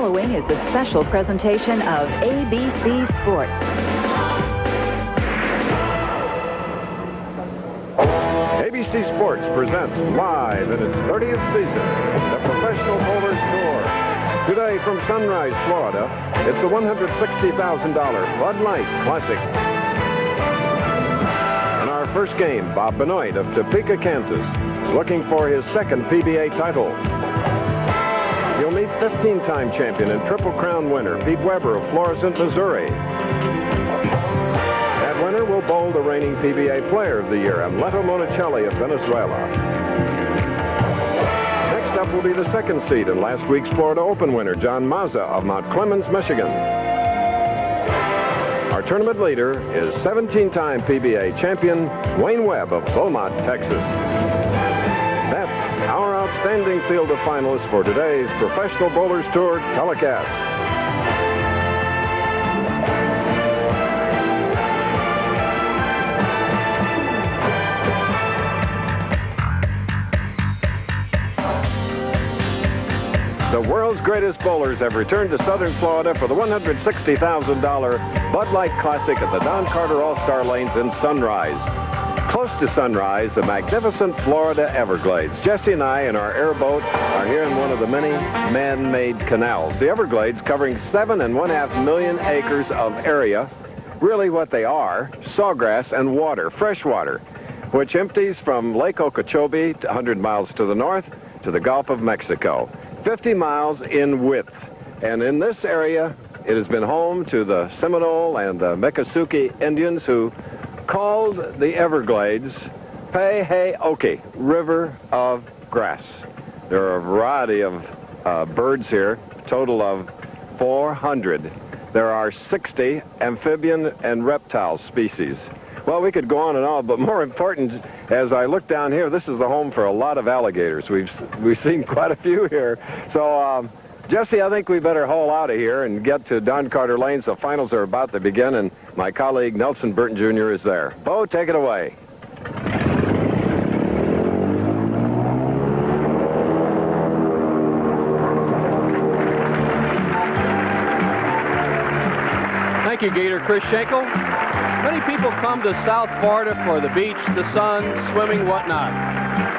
following is a special presentation of ABC Sports. ABC Sports presents live in its 30th season the Professional Bowlers Tour. Today from Sunrise, Florida, it's the $160,000 Bud Light Classic. In our first game, Bob Benoit of Topeka, Kansas, is looking for his second PBA title. He'll meet 15-time champion and Triple Crown winner Pete Weber of Florissant, Missouri. That winner will bowl the reigning PBA Player of the Year, Amleto Monacelli of Venezuela. Next up will be the second seed and last week's Florida Open winner, John Mazza of Mount Clemens, Michigan. Our tournament leader is 17-time PBA champion Wayne Webb of Beaumont, Texas. Our outstanding field of finalists for today's Professional Bowlers Tour telecast. The world's greatest bowlers have returned to Southern Florida for the $160,000 Bud Light Classic at the Don Carter All-Star Lanes in Sunrise. Close to Sunrise, the magnificent Florida Everglades. Jesse and I in our airboat are here in one of the many man-made canals. The Everglades covering 7.5 million acres of area. Really what they are, sawgrass and water, fresh water, which empties from Lake Okeechobee 100 miles to the north to the Gulf of Mexico. 50 miles in width. And in this area, it has been home to the Seminole and the Miccosukee Indians who called the Everglades Pei-Hei-Oki, River of Grass. There are a variety of birds here, a total of 400. There are 60 amphibian and reptile species. Well, we could go on and on, but more important, as I look down here, this is the home for a lot of alligators. We've seen quite a few here. So, Jesse, I think we better haul out of here and get to Don Carter Lanes. The finals are about to begin, and my colleague Nelson Burton Jr. is there. Bo, take it away. Thank you, Gator Chris Schenkel. Many people come to South Florida for the beach, the sun, swimming, whatnot.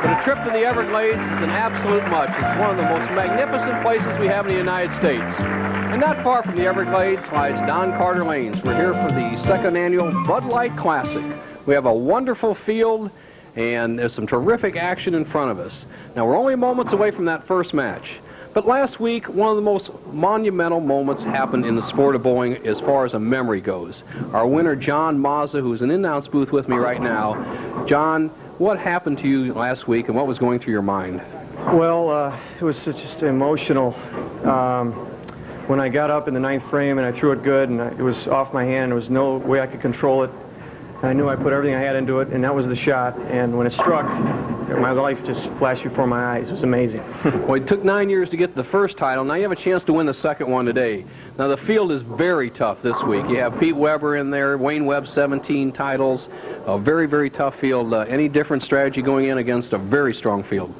But a trip to the Everglades is an absolute must. It's one of the most magnificent places we have in the United States. And not far from the Everglades lies Don Carter Lanes. We're here for the second annual Bud Light Classic. We have a wonderful field, and there's some terrific action in front of us. Now, we're only moments away from that first match. But last week, one of the most monumental moments happened in the sport of bowling as far as a memory goes. Our winner, John Mazza, who's in the announce booth with me right now. John, what happened to you last week, and what was going through your mind? Well, it was just emotional. When I got up in the ninth frame and I threw it good, and it was off my hand, there was no way I could control it. I knew I put everything I had into it, and that was the shot. And when it struck, my life just flashed before my eyes. It was amazing. Well, it took 9 years to get the first title. Now you have a chance to win the second one today. Now the field is very tough this week. You have Pete Weber in there, Wayne Webb, 17 titles. A very, very tough field. Any different strategy going in against a very strong field?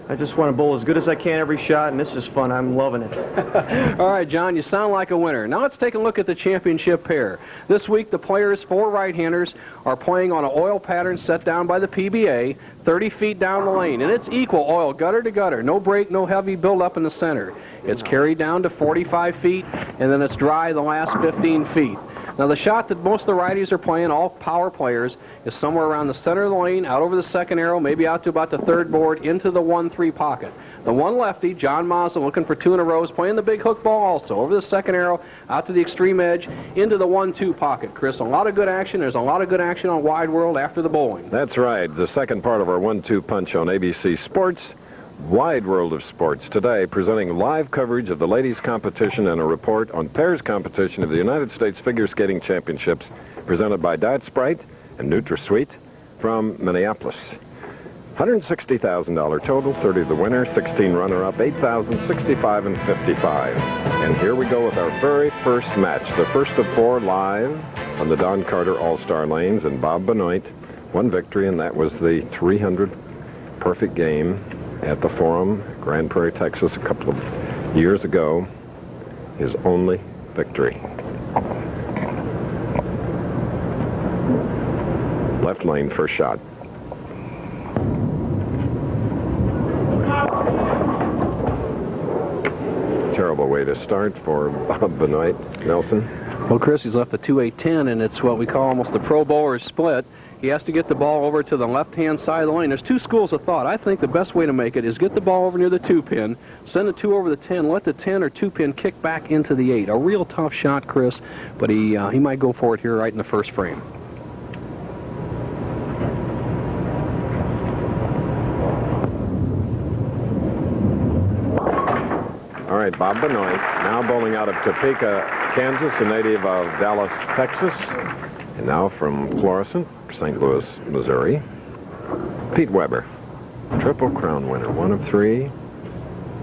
I just want to bowl as good as I can every shot, and this is fun. I'm loving it. All right, John, you sound like a winner. Now let's take a look at the championship pair. This week, the players, 4 right-handers, are playing on an oil pattern set down by the PBA, 30 feet down the lane. And it's equal oil, gutter to gutter. No break, no heavy build-up in the center. It's carried down to 45 feet, and then it's dry the last 15 feet. Now, the shot that most of the righties are playing, all power players, is somewhere around the center of the lane, out over the second arrow, maybe out to about the third board, into the 1-3 pocket. The one lefty, John Mazza, looking for 2 in a row, is playing the big hook ball also, over the second arrow, out to the extreme edge, into the 1-2 pocket. Chris, a lot of good action. There's a lot of good action on Wide World after the bowling. That's right. The second part of our 1-2 punch on ABC Sports. Wide World of Sports today, presenting live coverage of the ladies' competition and a report on pairs competition of the United States Figure Skating Championships, presented by Diet Sprite and NutraSweet from Minneapolis. $160,000 total, 30 the winner, 16 runner-up, 8,000, 65, and 55. And here we go with our very first match, the first of 4 live on the Don Carter All-Star Lanes, and Bob Benoit, 1 victory, and that was the 300 perfect game at the Forum, Grand Prairie, Texas, a couple of years ago. his only victory. Left lane first shot. Terrible way to start for Bob Benoit. Nelson? Well, Chris, he's left the 2-8-10, and it's what we call almost the pro bowler's split. He has to get the ball over to the left-hand side of the lane. There's two schools of thought. I think the best way to make it is get the ball over near the 2-pin, send the 2 over the 10, let the 10 or 2-pin kick back into the 8. A real tough shot, Chris, but he might go for it here right in the first frame. All right, Bob Benoit, now bowling out of Topeka, Kansas, a native of Dallas, Texas, and now from Florissant, St. Louis, Missouri. Pete Weber, Triple Crown winner, 1 of 3.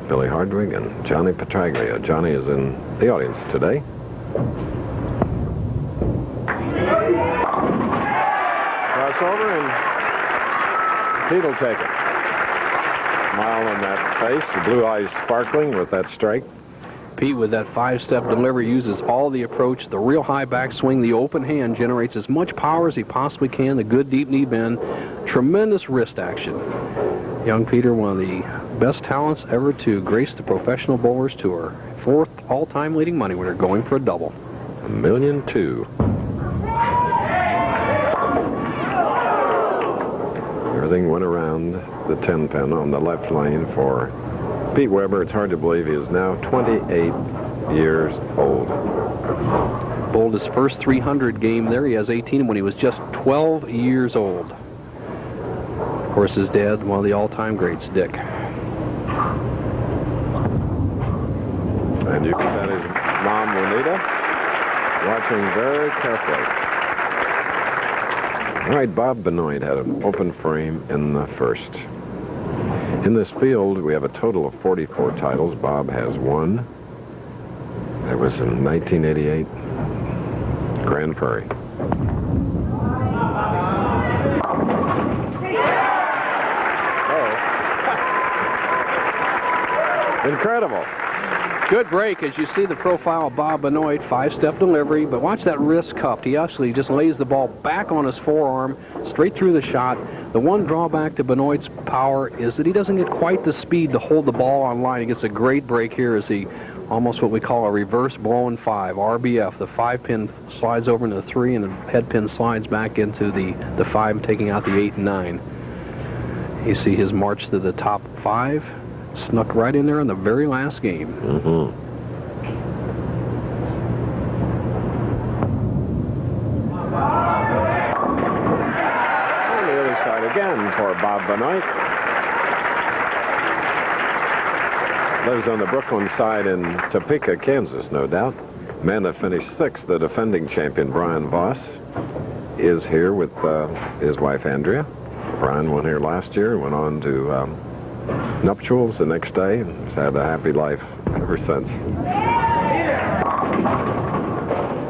Billy Hardwig and Johnny Petraglia. Johnny is in the audience today. Crossover, and Pete will take it. Smile on that face, the blue eyes sparkling with that strike. Pete, with that 5-step delivery, uses all the approach, the real high backswing, the open hand, generates as much power as he possibly can, the good deep knee bend, tremendous wrist action. Young Peter, one of the best talents ever to grace the Professional Bowlers Tour. 4th all-time leading money winner, going for a double. $1.2 million. Everything went around the 10-pin on the left lane for Pete Weber. It's hard to believe he is now 28 years old. Bowled his first 300 game there. He has 18 when he was just 12 years old. Of course, his dad, one of the all-time greats, Dick. And you can bet his mom, Juanita, watching very carefully. All right, Bob Benoit had an open frame in the first. In this field, we have a total of 44 titles. Bob has 1. That was in 1988, Grand Prairie. Incredible. Good break as you see the profile of Bob Benoit, 5-step delivery, but watch that wrist cupped. He actually just lays the ball back on his forearm, straight through the shot. The one drawback to Benoit's power is that he doesn't get quite the speed to hold the ball on line. He gets a great break here as he almost what we call a reverse blown 5, RBF. The 5-pin slides over into the 3, and the head pin slides back into the 5, taking out the 8 and 9. You see his march to the top 5. Snuck right in there in the very last game. Mm-hmm. On the other side again for Bob Benoit. Lives on the Brooklyn side in Topeka, Kansas, no doubt. Man that finished 6th, the defending champion, Brian Voss, is here with his wife, Andrea. Brian won here last year, went on to nuptials the next day, and has had a happy life ever since.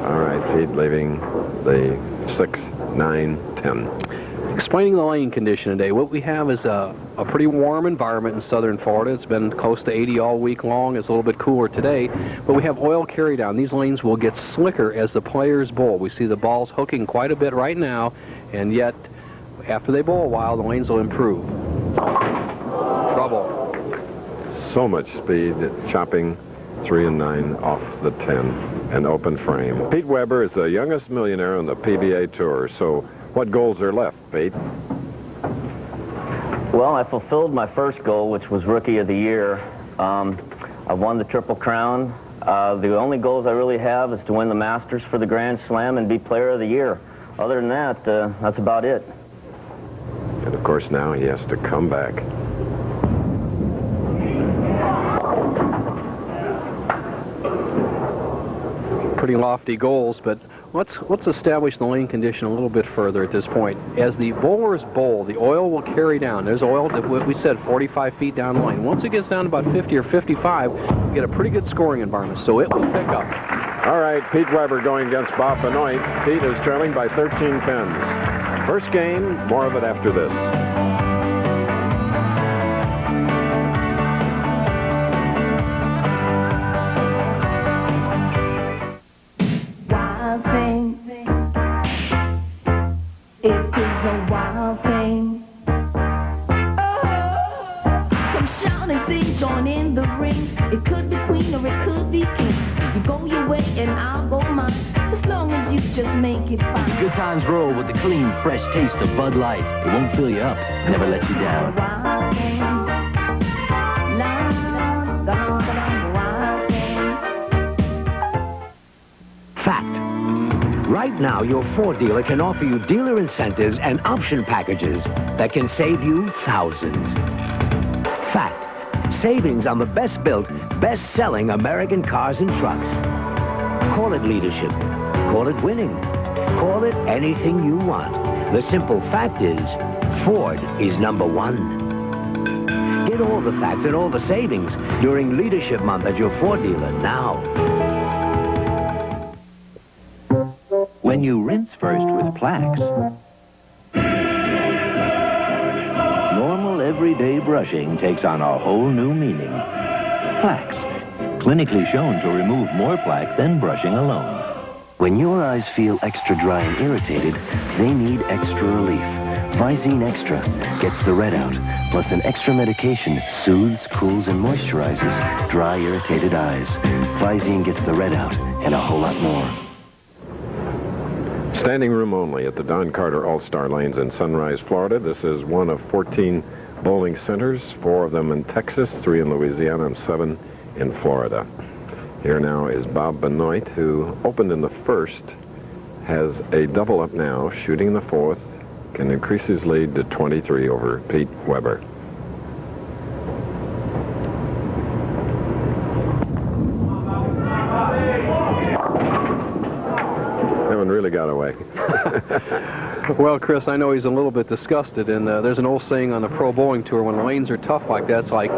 All right, Pete leaving the 6, 9, 10. Explaining the lane condition today, what we have is a pretty warm environment in southern Florida. It's been close to 80 all week long. It's a little bit cooler today, but we have oil carry down. These lanes will get slicker as the players bowl. We see the balls hooking quite a bit right now, and yet after they bowl a while, the lanes will improve. Trouble. So much speed, chopping 3 and 9 off the 10, an open frame. Pete Weber is the youngest millionaire on the PBA Tour, so what goals are left, Pete? Well, I fulfilled my first goal, which was Rookie of the Year. I won the Triple Crown. The only goals I really have is to win the Masters for the Grand Slam and be Player of the Year. Other than that, that's about it. And of course now he has to come back. Pretty lofty goals, but let's establish the lane condition a little bit further at this point. As the bowlers bowl, the oil will carry down. There's oil that we said 45 feet down the lane. Once it gets down to about 50 or 55, you get a pretty good scoring environment, so it will pick up. All right, Pete Weber going against Bob Benoit. Pete is trailing by 13 pins. First game, more of it after this. It is a wild thing. Come shout and sing, join in the ring. It could be queen or it could be king. You go your way and I'll go mine. As long as you just make it fine. Good times roll with the clean, fresh taste of Bud Light. It won't fill you up, never let you down. Wild thing. La, la, la, wild thing. Fact. Right now, your Ford dealer can offer you dealer incentives and option packages that can save you thousands. Fact. Savings on the best-built, best-selling American cars and trucks. Call it leadership. Call it winning. Call it anything you want. The simple fact is, Ford is #1. Get all the facts and all the savings during Leadership Month at your Ford dealer now. When you rinse first with Plax, normal everyday brushing takes on a whole new meaning. Plax, clinically shown to remove more plaque than brushing alone. When your eyes feel extra dry and irritated, they need extra relief. Visine Extra gets the red out, plus an extra medication soothes, cools, and moisturizes dry, irritated eyes. Visine gets the red out and a whole lot more. Standing room only at the Don Carter All-Star Lanes in Sunrise, Florida. This is one of 14 bowling centers, 4 of them in Texas, 3 in Louisiana, and 7 in Florida. Here now is Bob Benoit, who opened in the first, has a double up now, shooting in the fourth, can increase his lead to 23 over Pete Weber. Really got away. Well, Chris, I know he's a little bit disgusted, and there's an old saying on the Pro Bowling Tour, when the lanes are tough like that, it's like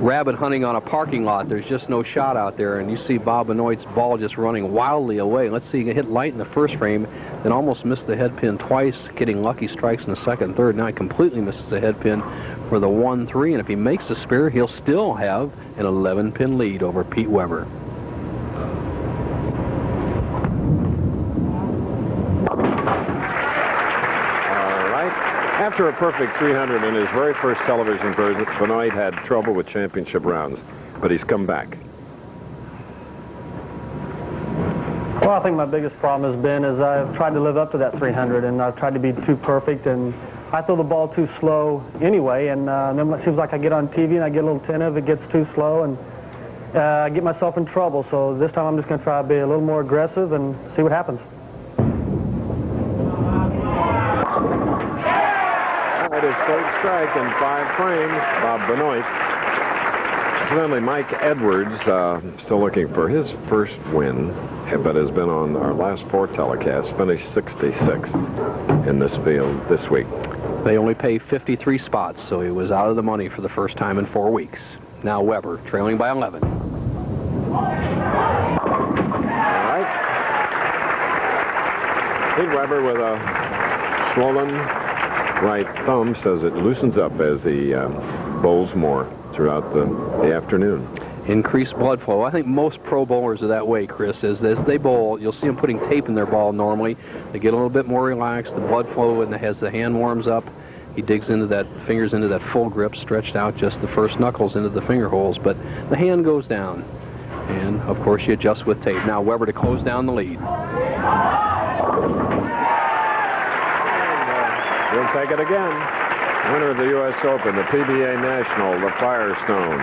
rabbit hunting on a parking lot. There's just no shot out there, and you see Bob Benoit's ball just running wildly away. Let's see, he hit light in the first frame, then almost missed the head pin twice, getting lucky strikes in the second and third. Now he completely misses the head pin for the 1-3, and if he makes the spare, he'll still have an 11-pin lead over Pete Weber. After a perfect 300 in his very first television version, Benoit had trouble with championship rounds, but he's come back. Well, I think my biggest problem has been is I've tried to live up to that 300, and I've tried to be too perfect, and I throw the ball too slow anyway, and then it seems like I get on TV and I get a little attentive, it gets too slow, and I get myself in trouble. So this time I'm just going to try to be a little more aggressive and see what happens. It is third strike in 5 frames. Bob Benoit. Incidentally, Mike Edwards still looking for his first win, but has been on our last 4 telecasts, finished 66th in this field this week. They only pay 53 spots, so he was out of the money for the first time in 4 weeks. Now Weber, trailing by 11. All right. Pete Weber with a swollen right thumb, says it loosens up as he bowls more throughout the afternoon. Increased blood flow. I think most pro bowlers are that way, Chris, is as they bowl, you'll see them putting tape in their ball normally. They get a little bit more relaxed, the blood flow, and as the hand warms up, he digs into that, fingers into that full grip, stretched out just the first knuckles into the finger holes, but the hand goes down. And, of course, you adjust with tape. Now Weber to close down the lead. We'll take it again. Winner of the U.S. Open, the PBA National, the Firestone,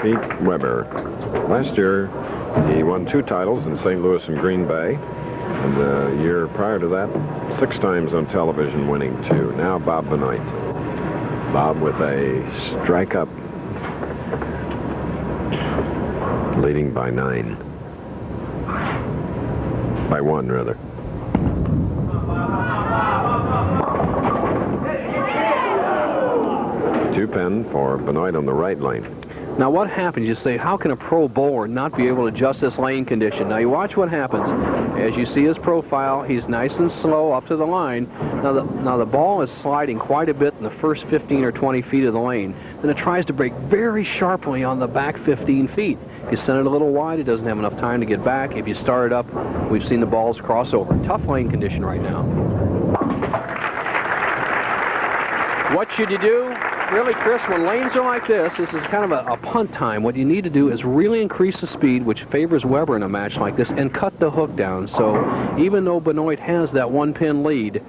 Pete Weber. Last year, he won 2 titles in St. Louis and Green Bay. And the year prior to that, 6 times on television, winning 2. Now Bob Benoit. Bob with a strike up, leading by 9. By 1, rather. Two-pin for Benoit on the right lane. Now what happens, you say, how can a pro bowler not be able to adjust this lane condition? Now you watch what happens. As you see his profile, he's nice and slow up to the line. Now the ball is sliding quite a bit in the first 15 or 20 feet of the lane. then it tries to break very sharply on the back 15 feet. If you send it a little wide, it doesn't have enough time to get back. If you start it up, we've seen the balls cross over. Tough lane condition right now. What should you do? Really, Chris, when lanes are like this is kind of a punt time. What you need to do is really increase the speed, which favors Webber in a match like this, and cut the hook down. So even though Benoit has that one-pin lead,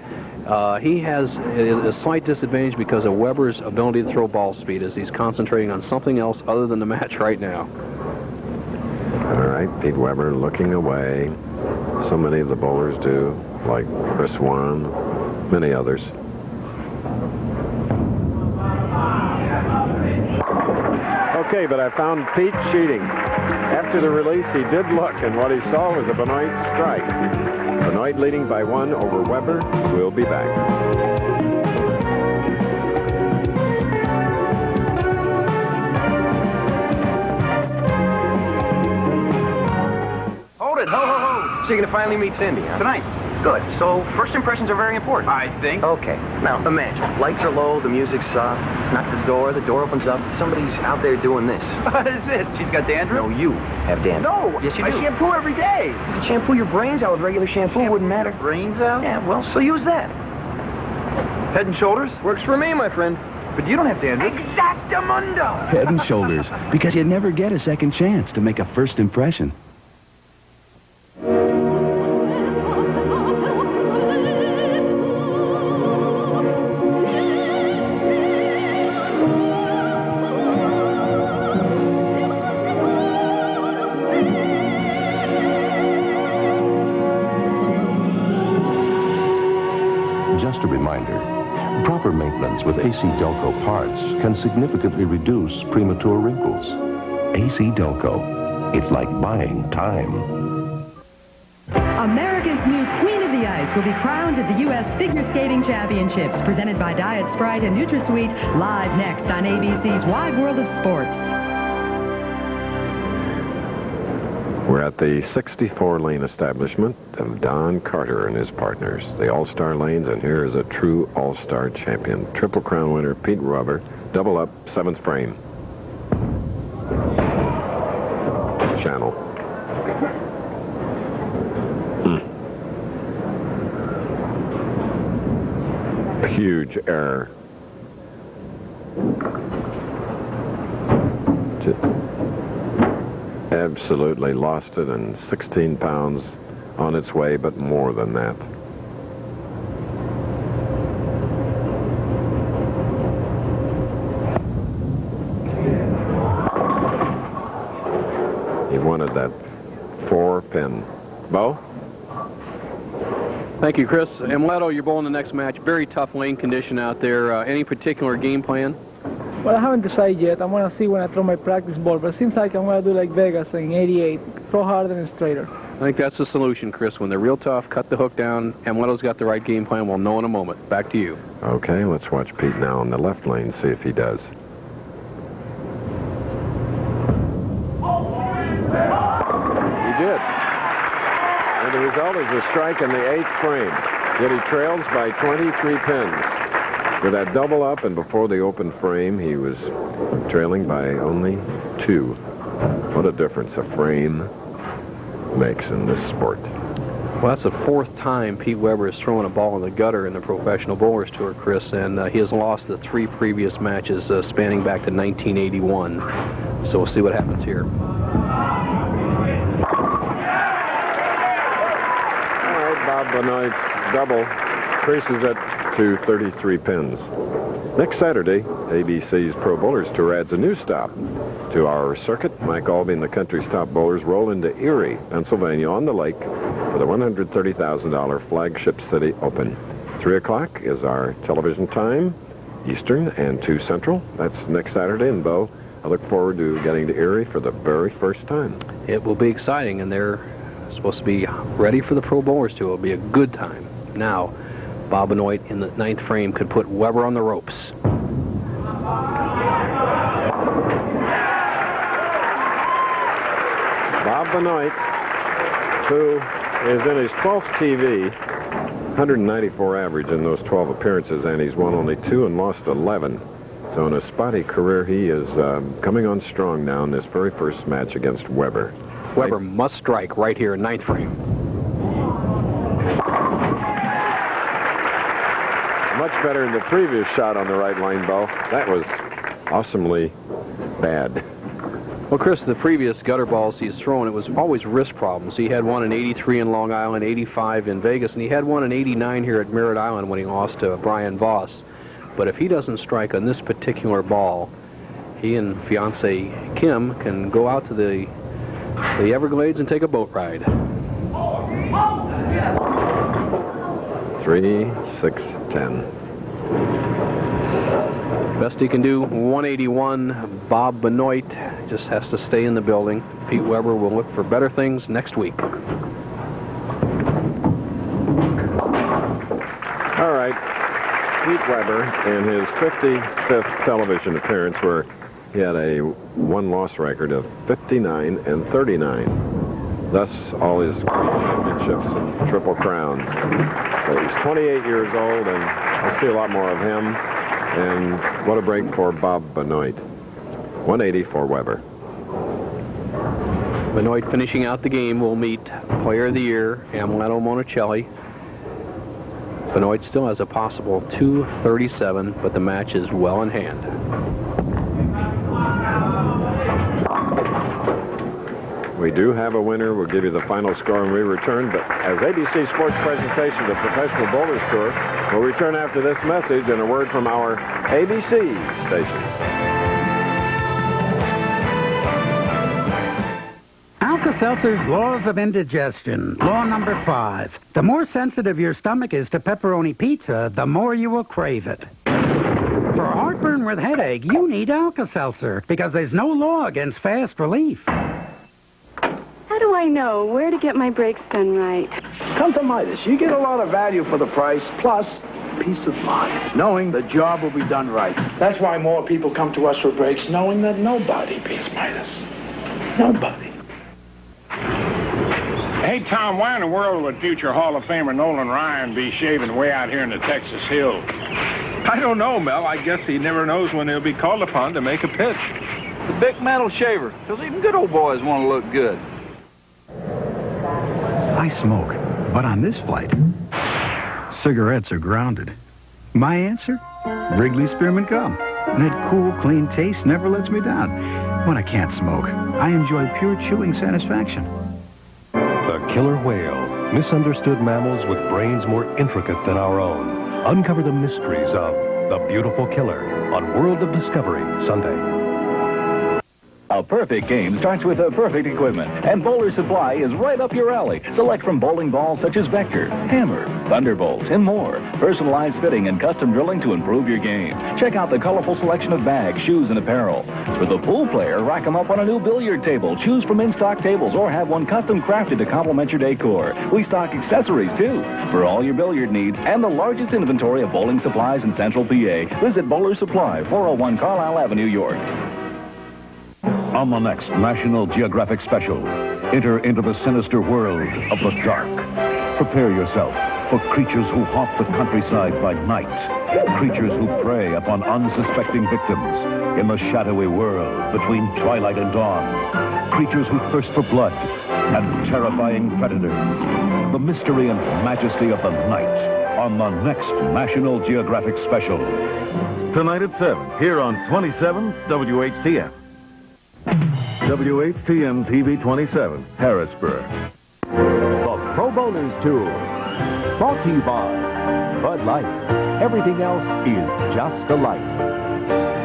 he has a slight disadvantage because of Webber's ability to throw ball speed as he's concentrating on something else other than the match right now. All right, Pete Webber looking away. So many of the bowlers do, like Chris Wan, many others. Okay, but I found Pete cheating. After the release, he did look, and what he saw was a Benoit strike. Benoit leading by 1 over Webber. We'll be back. Hold it, ho, ho, ho. So you're going to finally meet Cindy, huh? Tonight. Good. So first impressions are very important. I think. Okay. Now, imagine. Lights are low, the music's soft. Knock the door opens up. Somebody's out there doing this. What is this? She's got dandruff? No, you have dandruff. No. Yes, you do. I shampoo every day. You can shampoo your brains out with regular shampoo. It wouldn't matter. Brains out? Yeah, well, so use that. Head and Shoulders? Works for me, my friend. But you don't have dandruff. Exactamundo! Head and Shoulders, because you never get a second chance to make a first impression. Just a reminder, proper maintenance with AC Delco parts can significantly reduce premature wrinkles. AC Delco, it's like buying time. America's new Queen of the Ice will be crowned at the U.S. Figure Skating Championships, presented by Diet Sprite and NutraSweet, live next on ABC's Wide World of Sports. We're at the 64-lane establishment of Don Carter and his partners, the All-Star Lanes, and here is a true All-Star champion. Triple Crown winner Pete Webber, double up, 7th frame. Channel. Huge error. Absolutely lost it, and 16 pounds on its way, but more than that. He wanted that 4-pin. Bo? Thank you, Chris. Amleto, you're bowling the next match. Very tough lane condition out there. Any particular game plan? Well, I haven't decided yet. I'm going to see when I throw my practice ball, but it seems like I'm going to do like Vegas in 88. Throw harder and straighter. I think that's the solution, Chris. When they're real tough, cut the hook down. Amleto's got the right game plan. We'll know in a moment. Back to you. Okay, let's watch Pete now on the left lane, see if he does. He did. And the result is a strike in the 8th frame. Yet he trails by 23 pins. With that double up and before the open frame, he was trailing by only 2. What a difference a frame makes in this sport. Well, that's the 4th time Pete Webber has thrown a ball in the gutter in the Professional Bowlers Tour, Chris, and he has lost the 3 previous matches spanning back to 1981. So we'll see what happens here. All right, Bob Benoit's double increases it to 33 pins. Next Saturday, ABC's Pro Bowlers Tour adds a new stop to our circuit. Mike Albee and the country's top bowlers roll into Erie, Pennsylvania, on the lake for the $130,000 Flagship City Open. 3 o'clock is our television time, Eastern and 2 Central. That's next Saturday, and Bo, I look forward to getting to Erie for the very first time. It will be exciting, and they're supposed to be ready for the Pro Bowlers Tour. It'll be a good time. Now, Bob Benoit in the 9th frame could put Webber on the ropes. Bob Benoit, who is in his 12th TV, 194 average in those 12 appearances, and he's won only 2 and lost 11. So in a spotty career, he is coming on strong now in this very first match against Weber. Weber must strike right here in ninth frame. Much better than the previous shot on the right line, Bo. That was awesomely bad. Well, Chris, the previous gutter balls he's thrown, it was always wrist problems. He had one in 83 in Long Island, 85 in Vegas, and he had one in 89 here at Merritt Island when he lost to Brian Voss. But if he doesn't strike on this particular ball, he and fiancée Kim can go out to the Everglades and take a boat ride. 3, 6, 10. Best he can do, 181. Bob Benoit just has to stay in the building. Pete Weber will look for better things next week. All right. Pete Weber in his 55th television appearance, where he had a one-loss record of 59 and 39. Thus, all his championships and triple crowns. But he's 28 years old, and I'll see a lot more of him. And what a break for Bob Benoit. 180 for Weber. Benoit finishing out the game will meet Player of the Year, Amleto Monacelli. Benoit still has a possible 237, but the match is well in hand. We do have a winner. We'll give you the final score when we return. But as ABC Sports presentation of the Professional Bowlers Tour, we'll return after this message and a word from our ABC station. Alka-Seltzer's Laws of Indigestion. Law number 5. The more sensitive your stomach is to pepperoni pizza, the more you will crave it. For heartburn with headache, you need Alka-Seltzer because there's no law against fast relief. How do I know where to get my brakes done right? Come to Midas. You get a lot of value for the price, plus peace of mind, knowing the job will be done right. That's why more people come to us for brakes, knowing that nobody beats Midas. Nobody. Hey, Tom, why in the world would future Hall of Famer Nolan Ryan be shaving way out here in the Texas hills? I don't know, Mel. I guess he never knows when he'll be called upon to make a pitch. The big metal shaver, because even good old boys want to look good. I smoke, but on this flight, cigarettes are grounded. My answer? Wrigley Spearmint Gum. That cool, clean taste never lets me down. When I can't smoke, I enjoy pure chewing satisfaction. The killer whale. Misunderstood mammals with brains more intricate than our own. Uncover the mysteries of The Beautiful Killer on World of Discovery, Sunday. A perfect game starts with a perfect equipment, and Bowler Supply is right up your alley. Select from bowling balls such as Vector, Hammer, Thunderbolt, and more. Personalized fitting and custom drilling to improve your game. Check out the colorful selection of bags, shoes, and apparel. For the pool player, rack them up on a new billiard table. Choose from in-stock tables or have one custom crafted to complement your decor. We stock accessories, too. For all your billiard needs and the largest inventory of bowling supplies in Central PA, visit Bowler Supply, 401 Carlisle Avenue, York. On the next National Geographic special, enter into the sinister world of the dark. Prepare yourself for creatures who haunt the countryside by night. Creatures who prey upon unsuspecting victims in the shadowy world between twilight and dawn. Creatures who thirst for blood and terrifying predators. The mystery and majesty of the night on the next National Geographic special. Tonight at 7, here on 27 WHTM. WHTM TV 27, Harrisburg. The Pro Bowlers Tour. Brought to you by Bud Light. Everything else is just a light.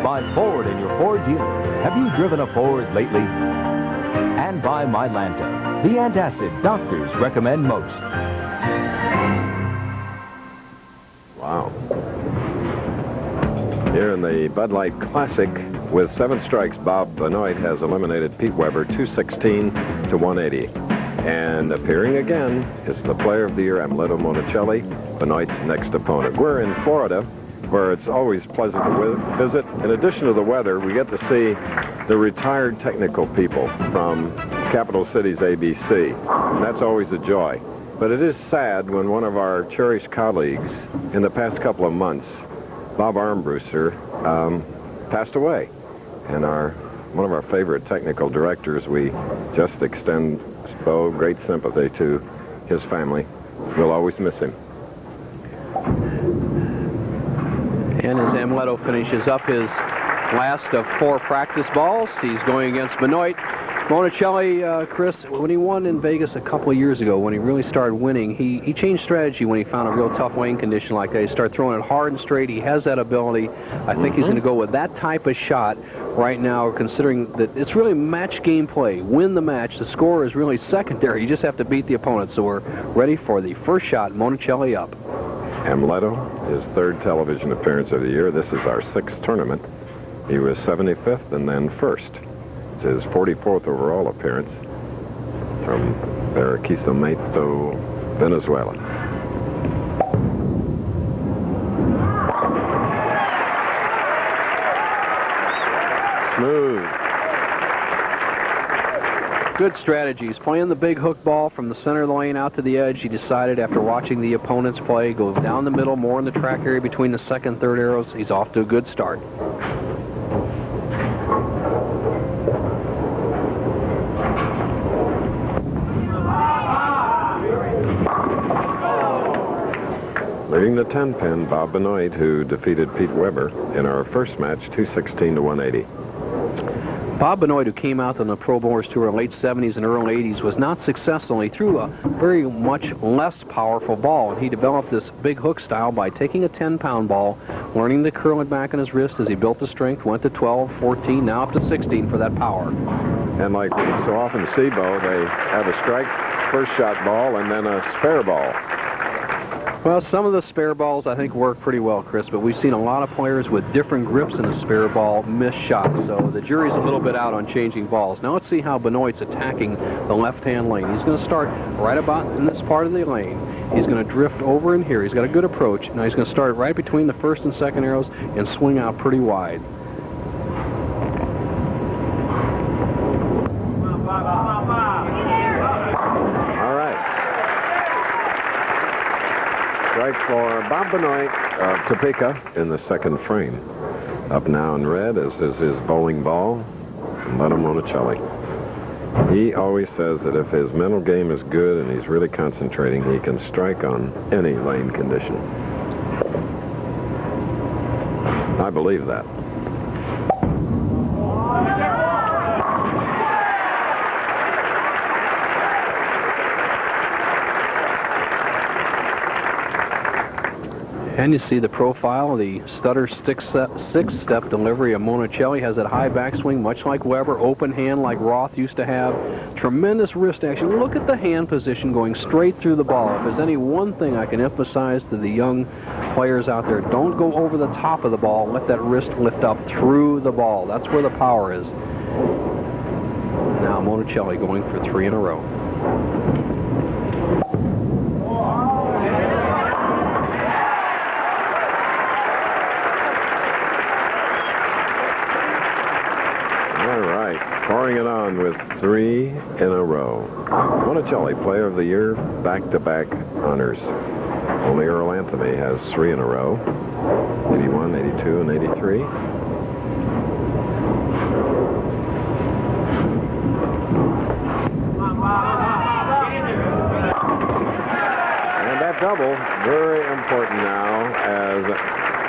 By Ford and your Ford dealer. Have you driven a Ford lately? And by Mylanta, the antacid doctors recommend most. Wow. Here in the Bud Light Classic, with 7 strikes, Bob Benoit has eliminated Pete Weber 216 to 180. And appearing again is the Player of the Year, Amleto Monacelli, Benoit's next opponent. We're in Florida, where it's always pleasant to visit. In addition to the weather, we get to see the retired technical people from Capital City's ABC. And that's always a joy. But it is sad when one of our cherished colleagues in the past couple of months, Bob Armbruster, passed away. And one of our favorite technical directors, we just extend great sympathy to his family. We'll always miss him. And as Amleto finishes up his last of 4 practice balls, he's going against Benoit. Monachelli, Chris, when he won in Vegas a couple of years ago, when he really started winning, he changed strategy when he found a real tough lane condition like that. He started throwing it hard and straight. He has that ability. I think he's going to go with that type of shot right now, considering that it's really match game play. Win the match. The score is really secondary. You just have to beat the opponent. So we're ready for the first shot. Monachelli up. Amleto, his 3rd television appearance of the year. This is our 6th tournament. He was 75th and then 1st. It's his 44th overall appearance from Barquisimeto, Venezuela. Smooth. Good strategy. He's playing the big hook ball from the center of the lane out to the edge. He decided after watching the opponents play, go down the middle, more in the track area between the 2nd and 3rd arrows. He's off to a good start. Leading the 10-pin, Bob Benoit, who defeated Pete Weber in our first match, 216 to 180. Bob Benoit, who came out on the Pro Bowlers Tour in the late 70s and early 80s, was not successful. He threw a very much less powerful ball, and he developed this big hook style by taking a 10-pound ball, learning to curl it back on his wrist as he built the strength, went to 12, 14, now up to 16 for that power. And like we so often see, Bo, they have a strike, first shot ball, and then a spare ball. Well, some of the spare balls I think work pretty well, Chris, but we've seen a lot of players with different grips in a spare ball miss shots, so the jury's a little bit out on changing balls. Now let's see how Benoit's attacking the left-hand lane. He's going to start right about in this part of the lane. He's going to drift over in here. He's got a good approach. Now he's going to start right between the 1st and 2nd arrows and swing out pretty wide. Strike for Bob Benoit of Topeka in the 2nd frame. Up now in red, as is his bowling ball, Amleto Monacelli. He always says that if his mental game is good and he's really concentrating, he can strike on any lane condition. I believe that. And you see the profile of the stutter six-step delivery of Monachelli. Has that high backswing, much like Weber, open hand like Roth used to have. Tremendous wrist action. Look at the hand position going straight through the ball. If there's any one thing I can emphasize to the young players out there, don't go over the top of the ball. Let that wrist lift up through the ball. That's where the power is. Now Monachelli going for 3 in a row. Pouring it on with 3 in a row. Monachelli, Player of the Year, back-to-back honors. Only Earl Anthony has 3 in a row. 81, 82, and 83. And that double, very important now, as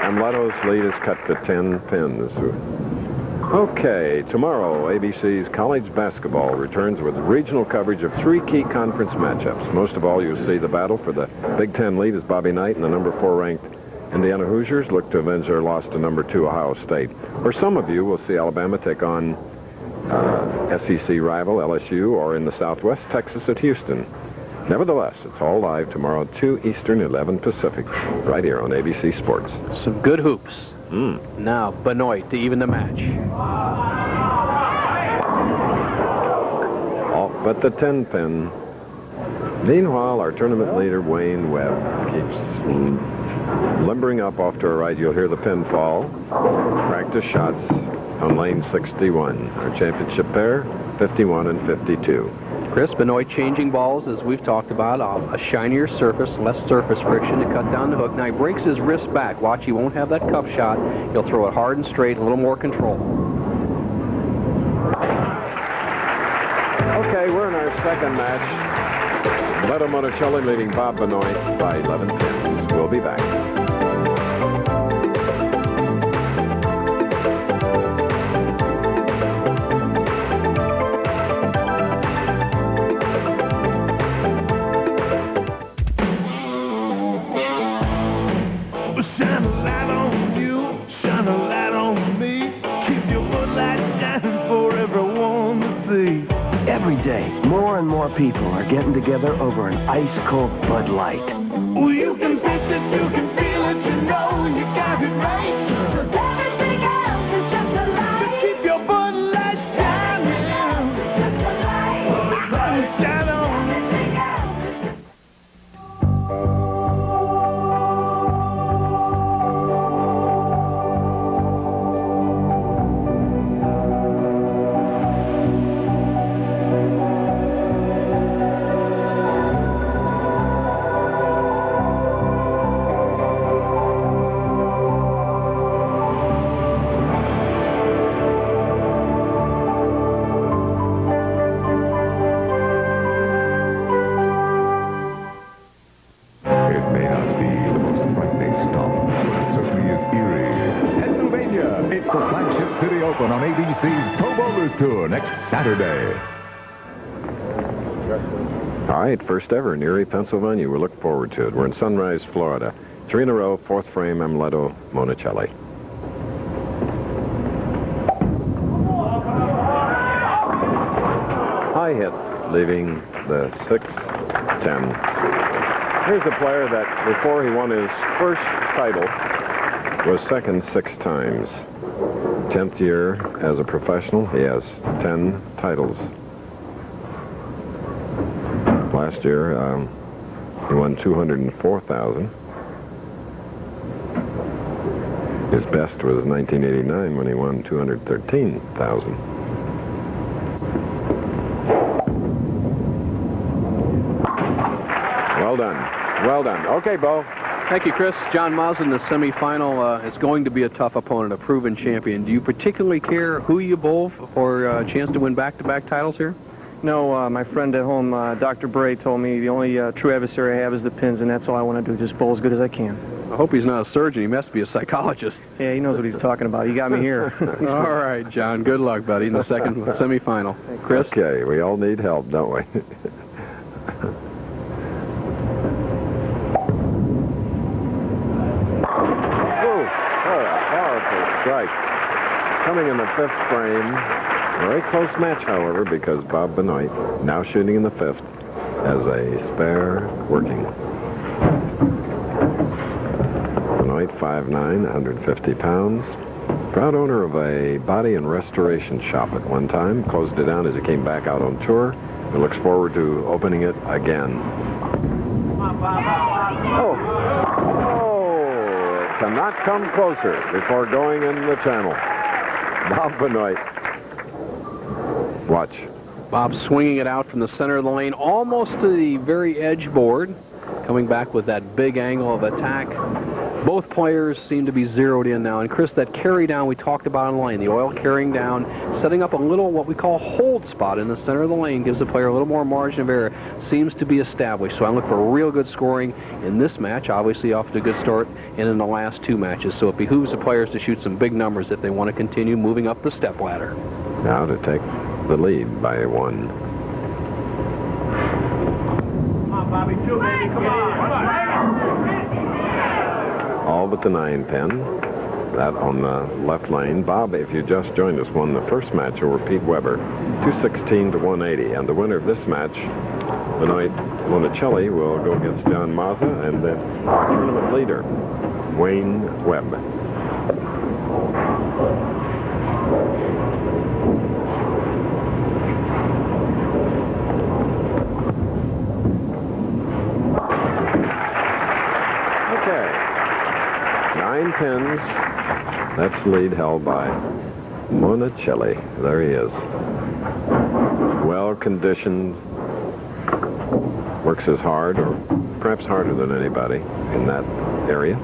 Amleto's lead is cut to 10 pins. Okay, tomorrow, ABC's college basketball returns with regional coverage of 3 key conference matchups. Most of all, you'll see the battle for the Big Ten lead as Bobby Knight and the number 4 ranked Indiana Hoosiers look to avenge their loss to number 2 Ohio State. For some of you, we'll see Alabama take on SEC rival LSU, or in the Southwest, Texas at Houston. Nevertheless, it's all live tomorrow, 2 Eastern, 11 Pacific, right here on ABC Sports. Some good hoops. Now Benoit to even the match. Off but the 10-pin. Meanwhile, our tournament leader, Wayne Webb, keeps limbering up off to our right. You'll hear the pin fall. Practice shots on lane 61. Our championship pair, 51 and 52. Chris Benoit changing balls, as we've talked about, a shinier surface, less surface friction to cut down the hook. Now he breaks his wrist back. Watch, he won't have that cuff shot. He'll throw it hard and straight, a little more control. Okay, we're in our second match. Amleto Monacelli leading Bob Benoit by 11 pins. We'll be back. Shine a light on you, shine a light on me. Keep your Bud Light shining for everyone to see. Every day, more and more people are getting together over an ice-cold Bud Light. Well, you can taste it, you can feel it, you know you got it right. 'Cause everything else is just a light. Just keep your Bud Light shining. Just a light. Bud Light shine on. Everything else. It's the flagship City Open on ABC's Pro Bowlers Tour next Saturday. All right, first ever in Erie, Pennsylvania. We look forward to it. We're in Sunrise, Florida. 3 in a row, fourth frame, Amleto Monacelli. High hit, leaving the 6-10. Here's a player that, before he won his first title, was second 6 times. 10th year as a professional, he has 10 titles. Last year, he won $204,000. His best was 1989 when he won $213,000. Well done. Well done. Okay, Bo. Thank you, Chris. John Mazza in the semifinal is going to be a tough opponent, a proven champion. Do you particularly care who you bowl for a chance to win back-to-back titles here? No, my friend at home, Dr. Bray, told me the only true adversary I have is the pins, and that's all I want to do, just bowl as good as I can. I hope he's not a surgeon. He must be a psychologist. Yeah, he knows what he's talking about. He got me here. All right, John. Good luck, buddy, in the second semifinal. Chris? Okay, we all need help, don't we? Strike. Coming in the 5th frame. Very close match, however, because Bob Benoit, now shooting in the 5th, has a spare working. Benoit, 5'9", 150 pounds. Proud owner of a body and restoration shop at one time. Closed it down as he came back out on tour. And looks forward to opening it again. Oh, cannot come closer before going in the channel. Bob Benoit. Watch. Bob swinging it out from the center of the lane, almost to the very edge board. Coming back with that big angle of attack. Both players seem to be zeroed in now. And Chris, that carry down we talked about on the lane, the oil carrying down, setting up a little what we call hold spot in the center of the lane, gives the player a little more margin of error, seems to be established. So I look for real good scoring in this match, obviously off to a good start, and in the last 2 matches. So it behooves the players to shoot some big numbers if they want to continue moving up the step ladder. Now to take the lead by 1. Come on, Bobby, 2, baby, come on. All but the 9 pin. That on the left lane. Bob, if you just joined us, won the first match over Pete Weber, 216 to 180. And the winner of this match, Benoit Monachelli, will go against John Mazza and the tournament leader, Wayne Webb. Okay. 9 pins. That's the lead held by Monachelli. There he is. Well-conditioned, Works as hard, or perhaps harder than anybody in that area.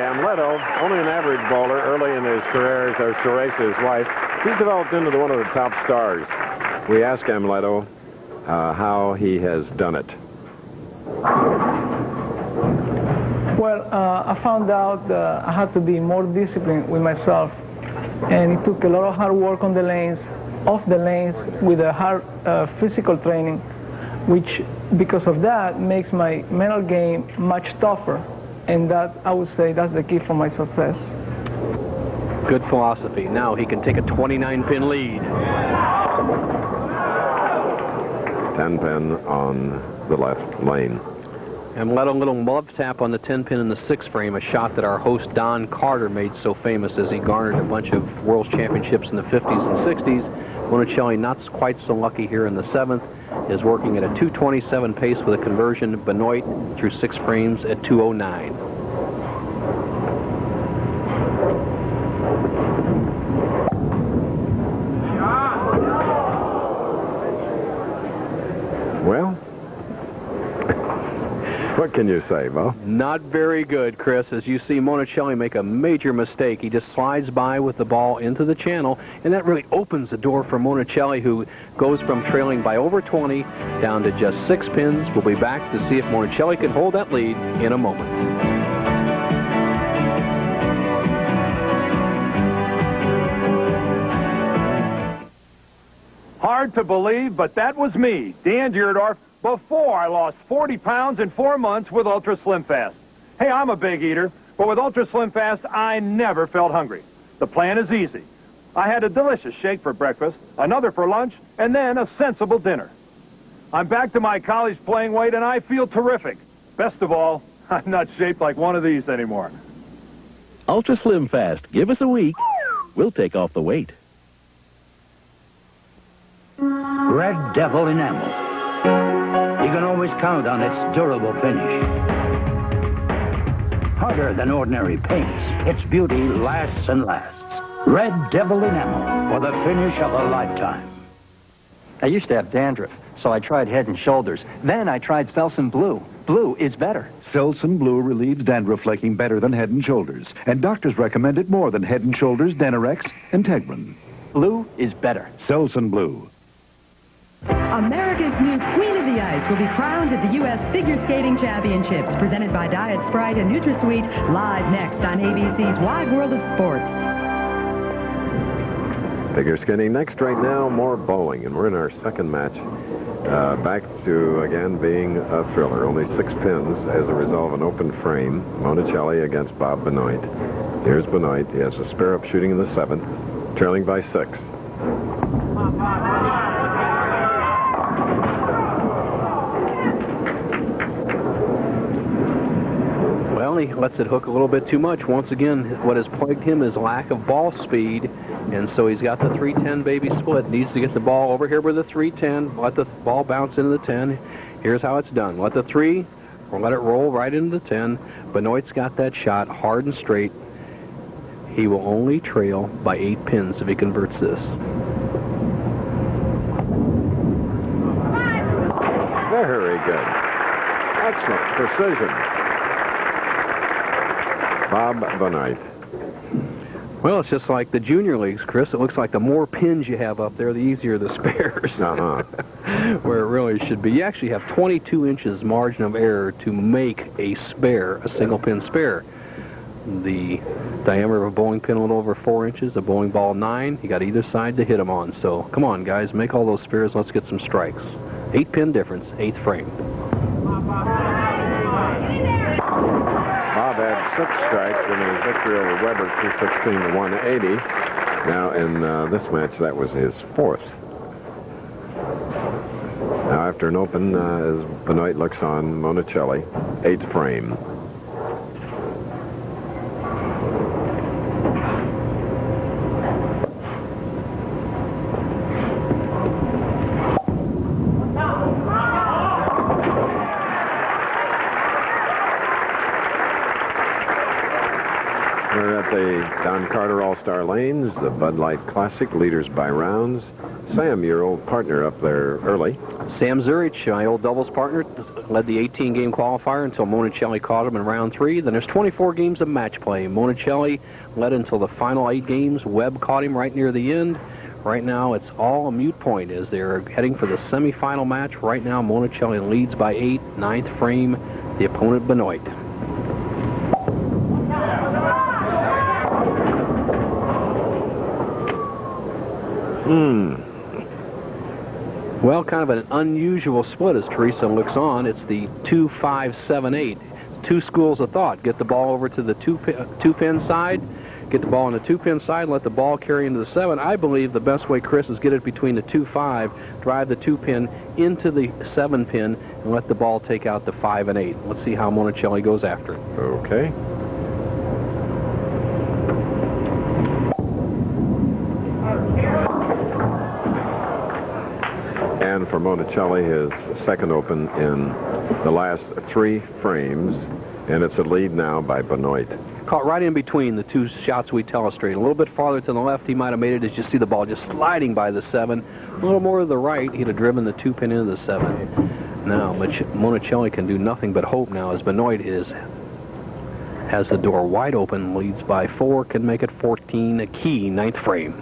Amleto, only an average bowler early in his career, as Teresa, his wife, he's developed into one of the top stars. We asked Amleto how he has done it. Well, I found out that I had to be more disciplined with myself, and it took a lot of hard work on the lanes, off the lanes, with a hard physical training, which, because of that, makes my mental game much tougher. And that, I would say, that's the key for my success. Good philosophy. Now he can take a 29-pin lead. 10-pin on the left lane. Amleto, little love tap on the 10-pin in the 6th frame, a shot that our host Don Carter made so famous as he garnered a bunch of World Championships in the 50s and 60s. Monachelli not quite so lucky here in the 7th, is working at a 227 pace with a conversion. Benoit through 6 frames at 209. Well, what can you say, Bo? Not very good, Chris. As you see Monachelli make a major mistake. He just slides by with the ball into the channel, and that really opens the door for Monachelli, who goes from trailing by over 20 down to just 6 pins. We'll be back to see if Monachelli can hold that lead in a moment. Hard to believe, but that was me, Dan Deerdorf, before I lost 40 pounds in 4 months with Ultra Slim Fast. Hey, I'm a big eater, but with Ultra Slim Fast, I never felt hungry. The plan is easy. I had a delicious shake for breakfast, another for lunch, and then a sensible dinner. I'm back to my college playing weight, and I feel terrific. Best of all, I'm not shaped like one of these anymore. Ultra Slim Fast. Give us a week. We'll take off the weight. Red Devil enamel. You can always count on its durable finish. Harder than ordinary paints, its beauty lasts and lasts. Red Devil enamel for the finish of a lifetime. I used to have dandruff, so I tried Head and Shoulders. Then I tried Selsun Blue. Blue is better. Selsun Blue relieves dandruff flaking better than Head & Shoulders, and doctors recommend it more than Head & Shoulders, Denorex, and Tegrin. Blue is better. Selsun Blue. America's new Queen of the Ice will be crowned at the U.S. Figure Skating Championships, presented by Diet Sprite and NutraSweet, live next on ABC's Wide World of Sports. Figure skating next right now, more bowling, and we're in our second match. Back to, again, being a thriller. Only 6 pins as a result of an open frame. Monachelli against Bob Benoit. Here's Benoit. He has a spare up shooting in the 7th, trailing by 6. Well, he lets it hook a little bit too much. Once again, what has plagued him is lack of ball speed, and so he's got the 310 baby split. Needs to get the ball over here with the 310, let the ball bounce into the 10. Here's how it's done. Let the 3, or let it roll right into the 10. Benoit's got that shot hard and straight. He will only trail by 8 pins if he converts this. Very good. Excellent precision. Bob Benoit. Well, it's just like the junior leagues, Chris. It looks like the more pins you have up there, the easier the spares. Where it really should be. You actually have 22 inches margin of error to make a spare, a single pin spare. The diameter of a bowling pin a little over 4 inches, a bowling ball 9. You got either side to hit them on. So come on, guys, make all those spares. Let's get some strikes. 8 pin difference, 8th frame. Bob had 6 strikes in his victory over Weber, 216 to 180. Now in this match, that was his 4th. Now after an open, as Benoit looks on Monachelli, 8th frame. Don Carter All-Star Lanes, the Bud Light Classic, leaders by rounds. Sam, your old partner up there early. Sam Zurich, my old doubles partner, led the 18-game qualifier until Monachelli caught him in round 3. Then there's 24 games of match play. Monachelli led until the final 8 games. Webb caught him right near the end. Right now, it's all a mute point as they're heading for the semifinal match. Right now, Monachelli leads by 8, 9th frame, the opponent Benoit. Well, kind of an unusual split as Teresa looks on. It's the 2-5-7-8. 2 schools of thought. Get the ball over to the two-pin side. Get the ball on the 2-pin side, let the ball carry into the 7. I believe the best way, Chris, is get it between the 2-5, drive the 2-pin into the 7-pin, and let the ball take out the 5 and 8. Let's see how Monachelli goes after it. Okay. And for Monachelli, his second open in the last 3 frames, and it's a lead now by Benoit. Caught right in between the 2 shots we telestrated. A little bit farther to the left, he might have made it as you see the ball just sliding by the 7. A little more to the right, he'd have driven the 2-pin into the 7. Now, Monachelli can do nothing but hope now as Benoit has the door wide open, leads by 4, can make it 14, a key 9th frame.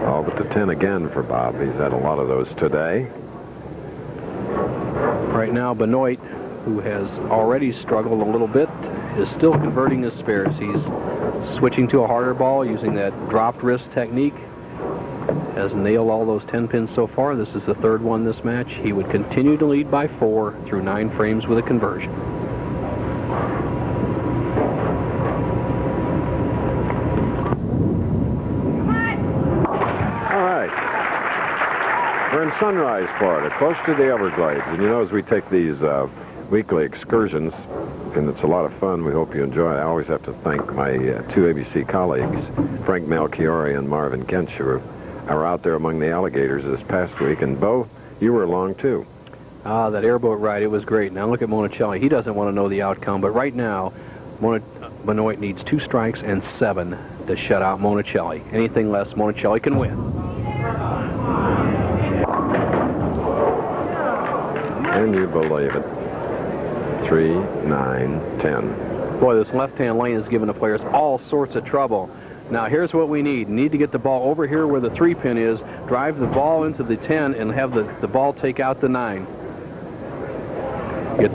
All but the 10 again for Bob. He's had a lot of those today. Right now, Benoit, who has already struggled a little bit, is still converting his spares. He's switching to a harder ball using that dropped wrist technique. Has nailed all those 10 pins so far. This is the 3rd one this match. He would continue to lead by 4 through 9 frames with a conversion. We're in Sunrise, Florida, close to the Everglades. And you know, as we take these weekly excursions, and it's a lot of fun, we hope you enjoy it. I always have to thank my 2 ABC colleagues, Frank Melchiori and Marvin Kench, who are out there among the alligators this past week. And Bo, you were along too. That airboat ride, it was great. Now look at Monachelli. He doesn't want to know the outcome, but right now, Benoit needs 2 strikes and 7 to shut out Monachelli. Anything less, Monachelli can win. Can you believe it? 3, 9, 10. Boy, this left-hand lane is giving the players all sorts of trouble. Now, here's what we need. Need to get the ball over here where the 3-pin is, drive the ball into the 10, and have the ball take out the 9. Get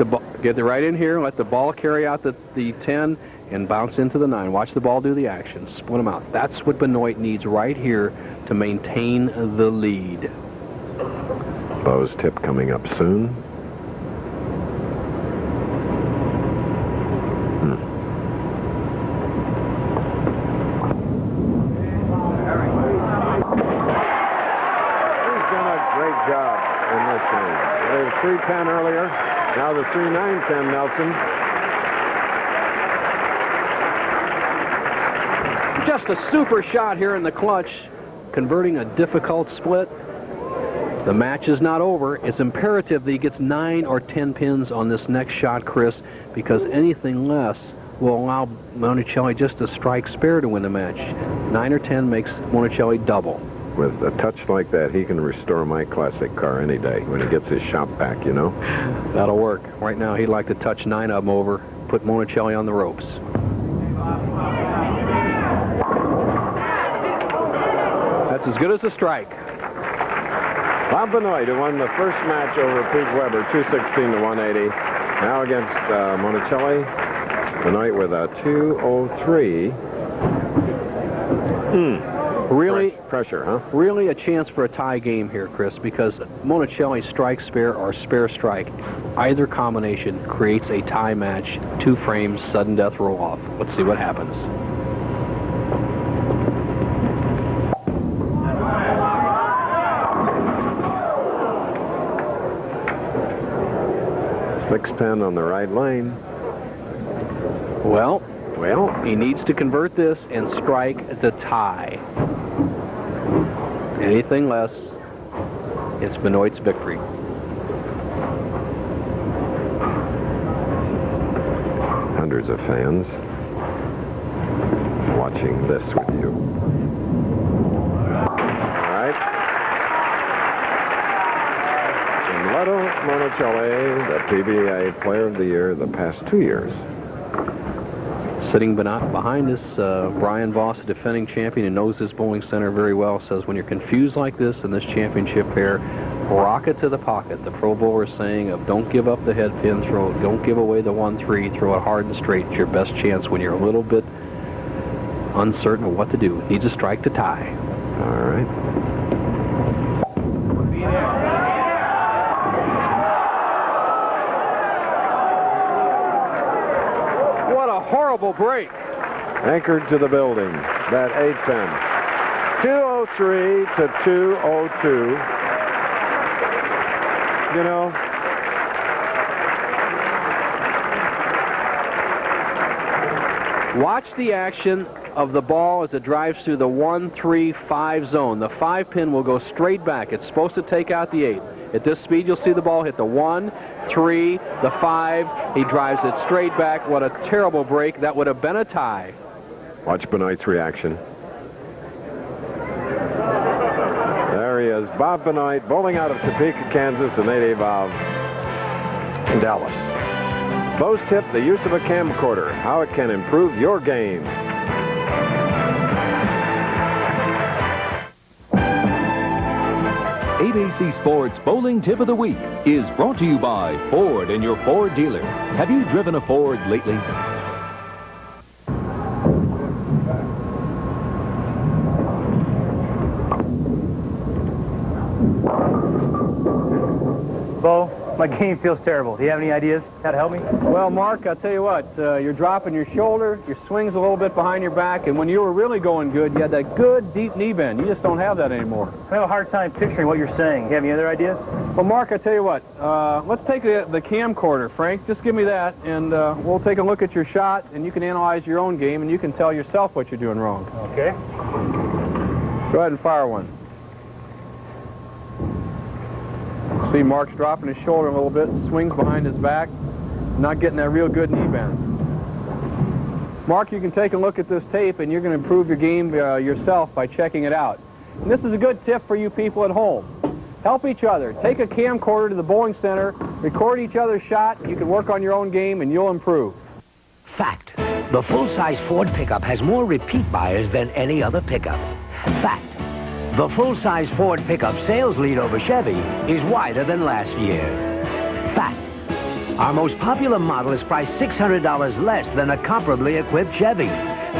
the right in here, let the ball carry out the 10, and bounce into the 9. Watch the ball do the action. Split them out. That's what Benoit needs right here to maintain the lead. Bo's tip coming up soon. Job in this game. There was 3-10 earlier. Now the 3-9-10 Nelson. Just a super shot here in the clutch, converting a difficult split. The match is not over. It's imperative that he gets 9 or 10 pins on this next shot, Chris, because anything less will allow Monachelli just a strike spare to win the match. 9 or 10 makes Monachelli double. With a touch like that, he can restore my classic car any day when he gets his shop back, you know? That'll work. Right now, he'd like to touch 9 of them over, put Monachelli on the ropes. That's as good as a strike. Bob Benoit, who won the first match over Pete Weber, 216-180. Now against Monachelli. Benoit with a 203. Really, pressure, huh? Really a chance for a tie game here, Chris, because Monachelli strike spare or spare strike, either combination creates a tie match, 2 frames, sudden death roll off. Let's see what happens. Six-pin on the right lane. Well, he needs to convert this and strike the tie. Anything less, it's Benoit's victory. hundreds of fans watching this with you. All right. Amleto Monacelli, the PBA Player of the Year the past 2 years. Sitting behind this, Brian Voss, a defending champion who knows this bowling center very well, says when you're confused like this in this championship pair, rock it to the pocket. The pro bowler is saying of don't give up the head pin throw, don't give away the 1-3, throw it hard and straight. It's your best chance when you're a little bit uncertain of what to do. Needs a strike to tie. All right. What a horrible break. Anchored to the building, that 8-pin. 203 to 202. You know, watch the action of the ball as it drives through the 1-3-5 zone. The 5-pin will go straight back. It's supposed to take out the 8. At this speed, you'll see the ball hit the 1, 3, the 5. He drives it straight back. What a terrible break. That would have been a tie. watch Benoit's reaction. There he is, Bob Benoit, bowling out of Topeka, Kansas, a native of Dallas. Bo's tip, the use of a camcorder, how it can improve your game. ABC Sports Bowling Tip of the Week is brought to you by Ford and your Ford dealer. Have you driven a Ford lately? Bo, my game feels terrible. Do you have any ideas how to help me? Well, Mark, I'll tell you what, you're dropping your shoulder, your swing's a little bit behind your back, and when you were really going good, you had that good, deep knee bend. You just don't have that anymore. I have a hard time picturing what you're saying. You have any other ideas? Well, Mark, I'll tell you what, let's take the camcorder, Frank. Just give me that, and we'll take a look at your shot, and you can analyze your own game, and you can tell yourself what you're doing wrong. Okay. Go ahead and fire one. See Mark's dropping his shoulder a little bit, swings behind his back, not getting that real good knee bend. Mark, you can take a look at this tape and you're going to improve your game yourself by checking it out. And this is a good tip for you people at home. Help each other. Take a camcorder to the bowling center, record each other's shot, you can work on your own game and you'll improve. Fact. The full-size Ford pickup has more repeat buyers than any other pickup. Fact. The full-size Ford pickup sales lead over Chevy is wider than last year. Fact. Our most popular model is priced $600 less than a comparably equipped Chevy.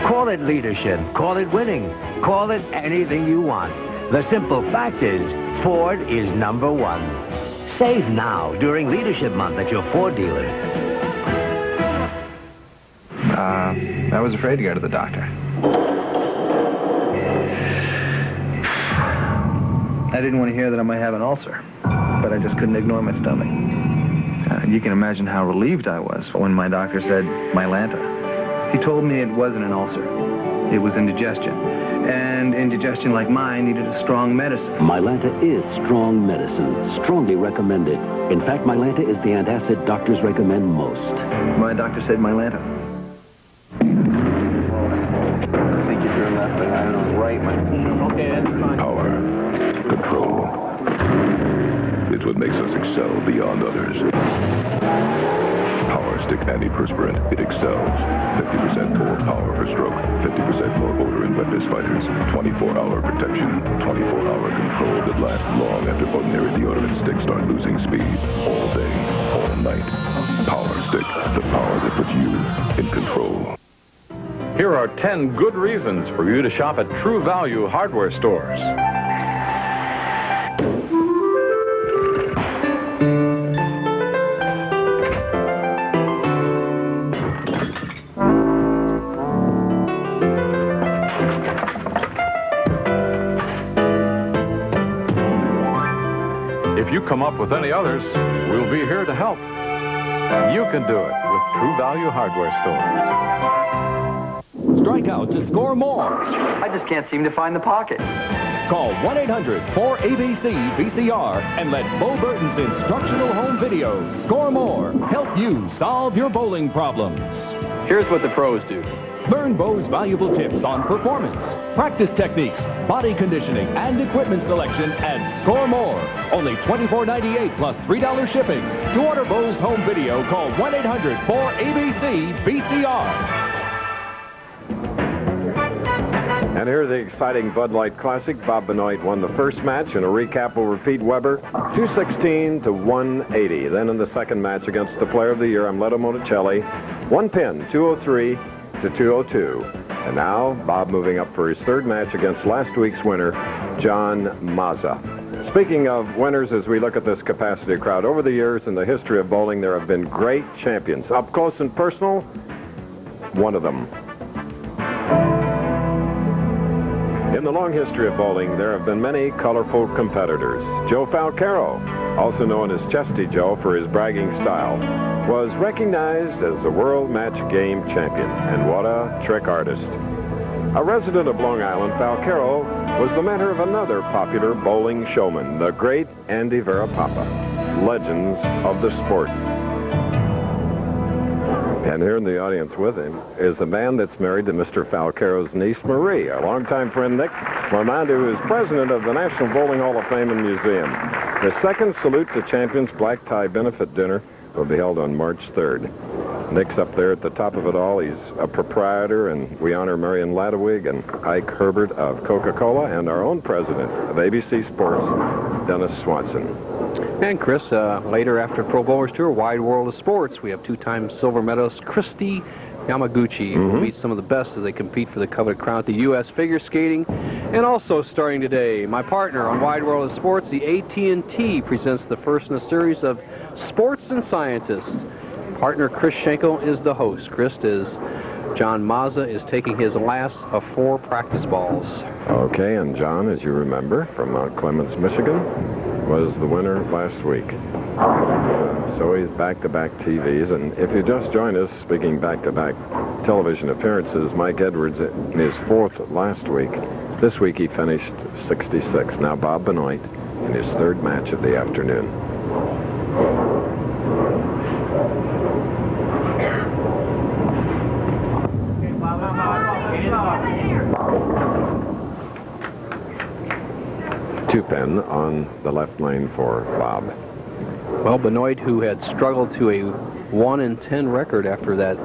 Call it leadership, call it winning, call it anything you want. The simple fact is, Ford is #1. Save now during Leadership Month at your Ford dealer. I was afraid to go to the doctor. I didn't want to hear that I might have an ulcer, but I just couldn't ignore my stomach. You can imagine how relieved I was when my doctor said Mylanta. He told me it wasn't an ulcer. It was indigestion. And indigestion like mine needed a strong medicine. Mylanta is strong medicine, strongly recommended. In fact, Mylanta is the antacid doctors recommend most. My doctor said Mylanta. I think if you're left, but I don't know, right, Okay, that's fine. Power. Control. It's what makes us excel beyond others. Power Stick Antiperspirant. It excels. 50% more power for stroke. 50% more odor in wetness fighters. 24-hour protection. 24-hour control that lasts long after ordinary deodorant sticks start losing speed. All day, all night. Power Stick. The power that puts you in control. Here are 10 good reasons for you to shop at True Value hardware stores. If you come up with any others, we'll be here to help. You can do it with True Value hardware stores. Strike out to score more. I just can't seem to find the pocket. Call 1-800-4ABC-VCR and let Bo Burton's instructional home videos score more. Help you solve your bowling problems. Here's what the pros do. Learn Bo's valuable tips on performance, practice techniques, body conditioning, and equipment selection, and score more. Only $24.98 plus $3 shipping. To order Bo's home video, call 1-800-4ABC-VCR. And here's the exciting Bud Light Classic. Bob Benoit won the first match, and a recap will repeat Weber, 216 to 180. Then in the second match against the Player of the Year, Amleto Monacelli, one pin, 203 to 202. And now, Bob moving up for his third match against last week's winner, John Mazza. Speaking of winners, as we look at this capacity crowd, over the years in the history of bowling, there have been great champions. Up close and personal, one of them. In the long history of bowling, there have been many colorful competitors. Joe Falcaro, also known as Chesty Joe for his bragging style, was recognized as the World Match Game Champion, and what a trick artist. A resident of Long Island, Falcaro was the mentor of another popular bowling showman, the great Andy Varapapa, legends of the sport. And here in the audience with him is the man that's married to Mr. Falcaro's niece, Marie, a longtime friend, Nick Mormando, who is president of the National Bowling Hall of Fame and Museum. The second Salute to Champions Black Tie Benefit Dinner will be held on March 3rd. Nick's up there at the top of it all. He's a proprietor, and we honor Marion Ladewig and Ike Herbert of Coca-Cola, and our own president of ABC Sports, Dennis Swanson. And Chris, later after Pro Bowlers Tour, Wide World of Sports, we have two-time silver medalist Christy Yamaguchi, who meets some of the best as they compete for the coveted crown at the U.S. Figure Skating. And also starting today, my partner on Wide World of Sports, the AT&T, presents the first in a series of Sports and Scientists. Partner Chris Schenkel is the host. Chris is John Mazza is taking his last of 4 practice balls. Okay, and John, as you remember, from Mount Clemens, Michigan, was the winner last week. So he's back-to-back TVs, and if you just joined us, speaking back-to-back television appearances, Mike Edwards in his 4th last week. This week he finished 66. Now Bob Benoit in his 3rd match of the afternoon. Two-pin on the left lane for Bob. Well, Benoit, who had struggled to a 1-10 record after that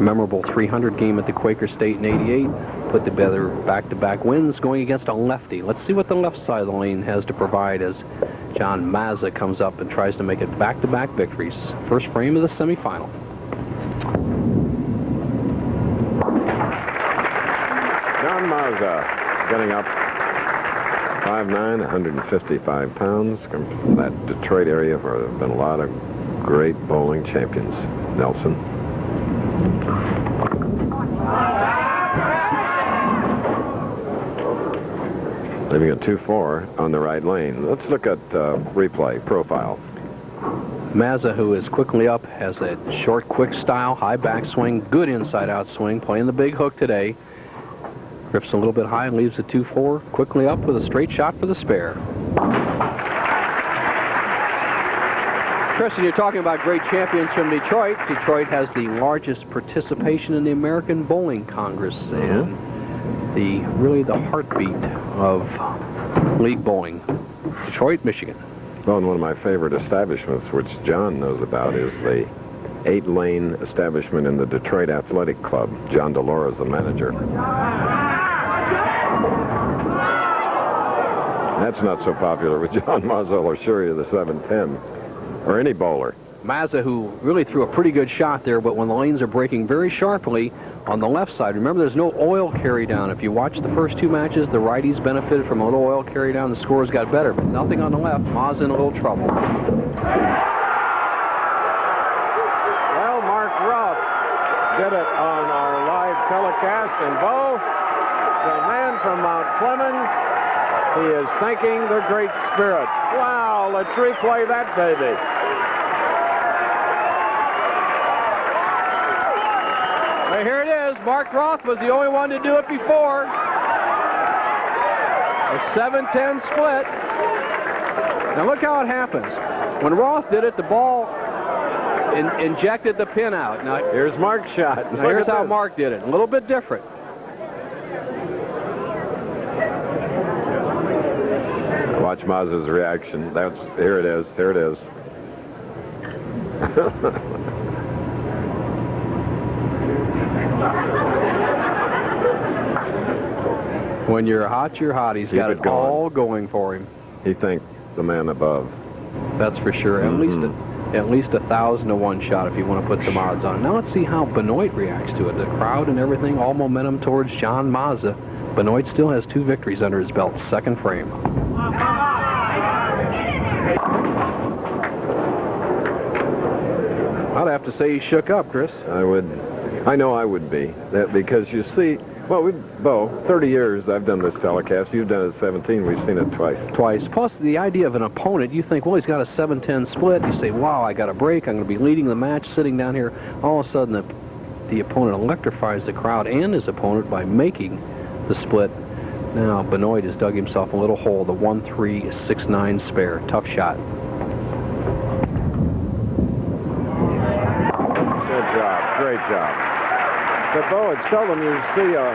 memorable 300 game at the Quaker State in '88, put together back-to-back wins going against a lefty. Let's see what the left side of the lane has to provide as John Mazza comes up and tries to make it back-to-back victories. First frame of the semifinal. John Mazza getting up 5'9", 155 pounds. Comes from that Detroit area where there have been a lot of great bowling champions. Nelson. Leaving a 2-4 on the right lane. Let's look at replay profile. Mazza, who is quickly up, has that short, quick style, high backswing, good inside-out swing, playing the big hook today. Drifts a little bit high and leaves a 2-4, quickly up with a straight shot for the spare. Christian, you're talking about great champions from Detroit. Detroit has the largest participation in the American Bowling Congress and really the heartbeat of league bowling. Detroit, Michigan. Well, and one of my favorite establishments, which John knows about, is the 8-lane establishment in the Detroit Athletic Club. John Delora is the manager. That's not so popular with John Mazza, I'll assure you, the 7-10, or any bowler. Mazza, who really threw a pretty good shot there, but when the lanes are breaking very sharply on the left side, remember there's no oil carry down. If you watch the first 2 matches, the righties benefited from a little oil carry down. The scores got better, but nothing on the left. Mazza in a little trouble. Well, Mark Roth did it on our live telecast, and Bo, the man from Mount Clemens, he is thanking the Great Spirit. Wow, let's replay that, baby. Well, here it is. Mark Roth was the only one to do it before. A 7-10 split. Now look how it happens. When Roth did it, the ball injected the pin out. Now, here's Mark's shot. Now here's how Mark did it. A little bit different. Watch Mazza's reaction. Here it is. Here it is. When you're hot, you're hot. He's got it all going for him. He thanked the man above. That's for sure. At least 1,000 to 1 shot if you want to put some odds on. Now let's see how Benoit reacts to it. The crowd and everything, all momentum towards John Mazza. Benoit still has 2 victories under his belt. Second frame. I'd have to say he shook up, Chris. I know I would be. Because you see, well, Bo, 30 years I've done this telecast. You've done it 17. We've seen it twice. Twice. Plus, the idea of an opponent, you think, well, he's got a 7-10 split. You say, wow, I got a break. I'm going to be leading the match, sitting down here. All of a sudden, the opponent electrifies the crowd and his opponent by making the split. Now, Benoit has dug himself a little hole, the 1-3-6-9 spare. Tough shot. Good job. Great job. But, Bo, it's seldom you see a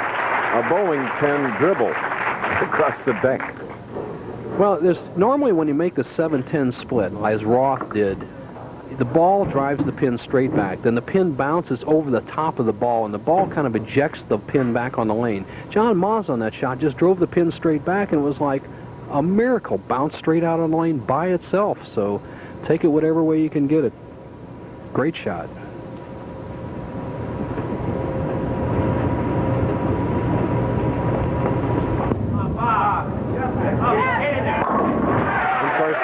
bowling pin dribble across the deck. Well, normally when you make the 7-10 split, as Roth did, the ball drives the pin straight back. Then the pin bounces over the top of the ball, and the ball kind of ejects the pin back on the lane. John Mazza on that shot just drove the pin straight back, and it was like a miracle. Bounced straight out on the lane by itself. So take it whatever way you can get it. Great shot.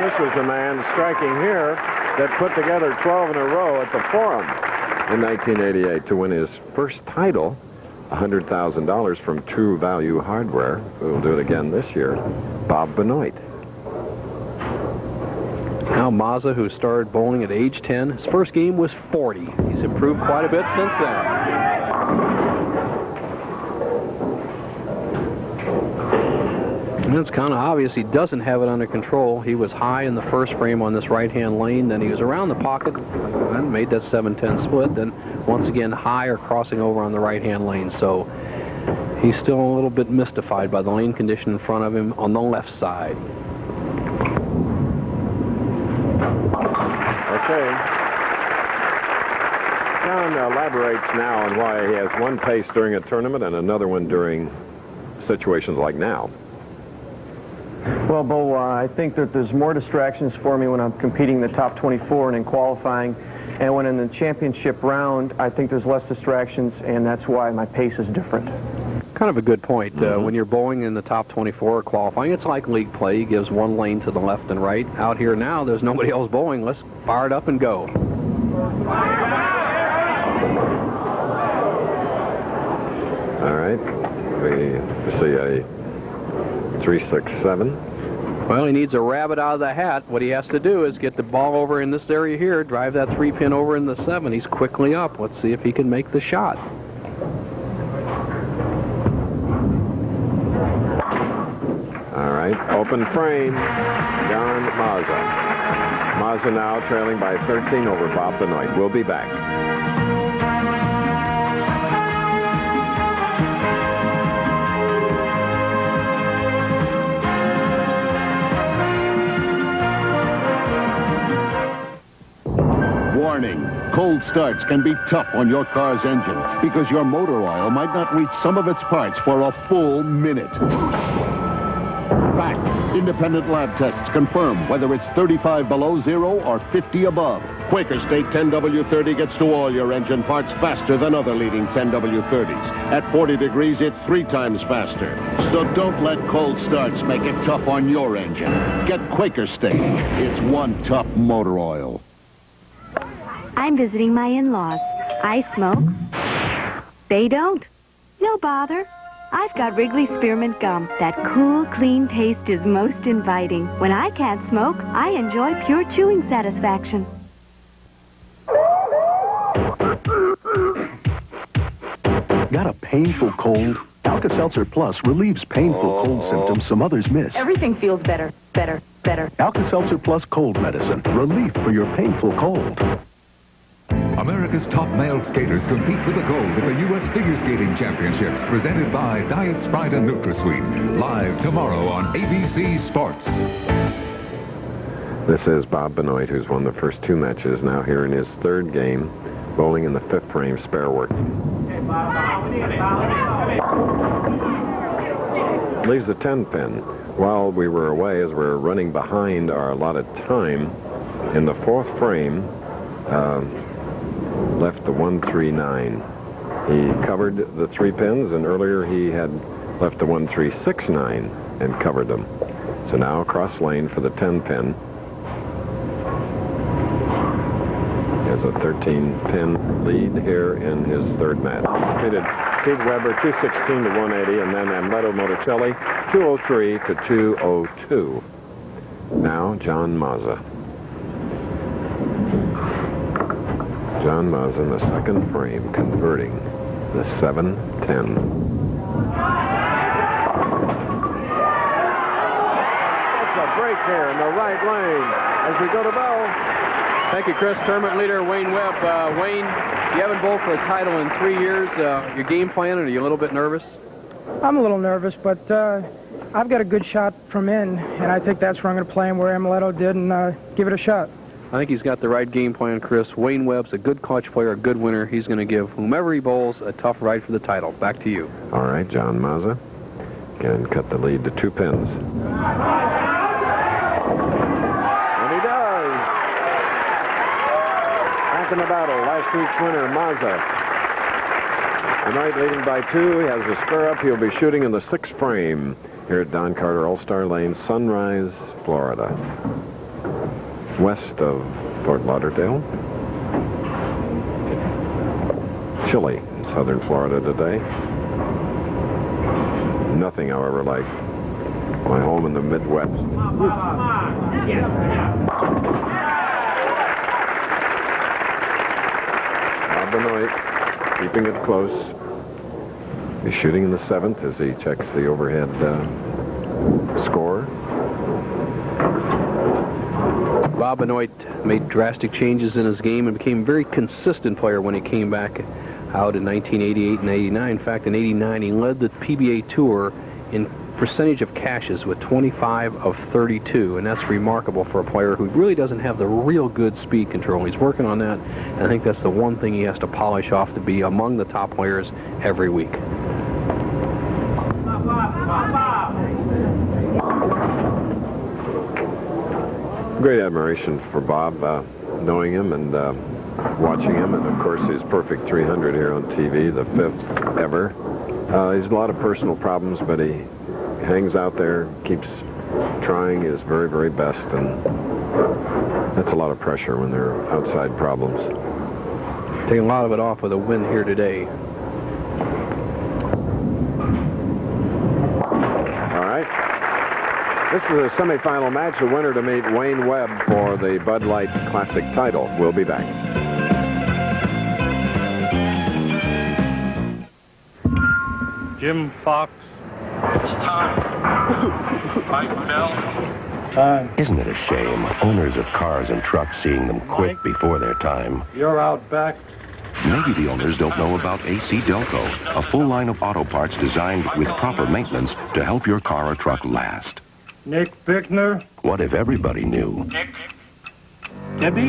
This was a man striking here that put together 12 in a row at the Forum in 1988 to win his first title, $100,000 from True Value Hardware. We'll do it again this year. Bob Benoit. Now Mazza, who started bowling at age 10, his first game was 40. He's improved quite a bit since then. And it's kind of obvious he doesn't have it under control. He was high in the first frame on this right-hand lane, then he was around the pocket and made that 7-10 split, then once again high or crossing over on the right-hand lane. So he's still a little bit mystified by the lane condition in front of him on the left side. Okay. John elaborates now on why he has one pace during a tournament and another one during situations like now. Well, Bo, I think that there's more distractions for me when I'm competing in the top 24 and in qualifying. And when in the championship round, I think there's less distractions, and that's why my pace is different. Kind of a good point. When you're bowling in the top 24 or qualifying, it's like league play. He gives one lane to the left and right. Out here now, there's nobody else bowling. Let's fire it up and go. All right. We see a 3-6-7. Well, he needs a rabbit out of the hat. What he has to do is get the ball over in this area here, drive that 3-pin over in the 7. He's quickly up. Let's see if he can make the shot. All right, open frame, John Mazza. Mazza now trailing by 13 over Bob Benoit. We'll be back. Warning, cold starts can be tough on your car's engine because your motor oil might not reach some of its parts for a full minute. Fact, independent lab tests confirm whether it's 35 below zero or 50 above. Quaker State 10W30 gets to all your engine parts faster than other leading 10W30s. At 40 degrees, it's 3 times faster. So don't let cold starts make it tough on your engine. Get Quaker State. It's one top motor oil. I'm visiting my in-laws. I smoke. They don't. No bother. I've got Wrigley Spearmint Gum. That cool, clean taste is most inviting. When I can't smoke, I enjoy pure chewing satisfaction. Got a painful cold? Alka-Seltzer Plus relieves painful cold symptoms some others miss. Everything feels better, better, better. Alka-Seltzer Plus cold medicine. Relief for your painful cold. America's top male skaters compete for the gold at the U.S. Figure Skating Championships, presented by Diet Sprite and NutraSweet. Live tomorrow on ABC Sports. This is Bob Benoit, who's won the first 2 matches, now here in his 3rd game, bowling in the 5th frame spare work. Leaves a 10-pin. While we were away, as we were running behind our allotted time, in the 4th frame, left the 139. He covered the 3 pins, and earlier he had left the 1369 and covered them. So now across lane for the 10-pin. He has a 13-pin lead here in his 3rd match. Defeated Steve Weber 216 to 180, and then Amleto Monacelli 203 to 202. Now John Mazza. John Mazza in the 2nd frame, converting the 7-10. That's a break here in the right lane as we go to bow. Thank you, Chris. Tournament leader Wayne Webb. Wayne, you haven't bowled for a title in 3 years. Your game plan, are you a little bit nervous? I'm a little nervous, but I've got a good shot from in, and I think that's where I'm going to play him, where Amleto did, and give it a shot. I think he's got the right game plan, Chris. Wayne Webb's a good clutch player, a good winner. He's going to give whomever he bowls a tough ride for the title. Back to you. All right, John Mazza can cut the lead to 2 pins. And he does. Back in the battle, last week's winner, Mazza. Tonight leading by 2. He has a spur up. He'll be shooting in the 6th frame here at Don Carter All-Star Lane, Sunrise, Florida. West of Fort Lauderdale. Chilly in southern Florida today. Nothing, however, like my home in the Midwest. Bob Benoit keeping it close. He's shooting in the 7th as he checks the overhead score. Bob Benoit made drastic changes in his game and became a very consistent player when he came back out in 1988 and 89. In fact, in 89, he led the PBA Tour in percentage of cashes with 25 of 32, and that's remarkable for a player who really doesn't have the real good speed control. He's working on that, and I think that's the one thing he has to polish off to be among the top players every week. Great admiration for Bob, knowing him and watching him, and of course his perfect 300 here on TV, the 5th ever. He's a lot of personal problems, but he hangs out there, keeps trying his very, very best, and that's a lot of pressure when there are outside problems. Taking a lot of it off with a win here today. All right. This is a semifinal match. The winner to meet Wayne Webb for the Bud Light Classic title. We'll be back. Jim Fox. It's time. Mike Bell. Time. Isn't it a shame, owners of cars and trucks seeing them quit before their time? You're out back. Maybe the owners don't know about AC Delco, a full line of auto parts designed with proper maintenance to help your car or truck last. Nick Bickner. What if everybody knew? Nick. Debbie?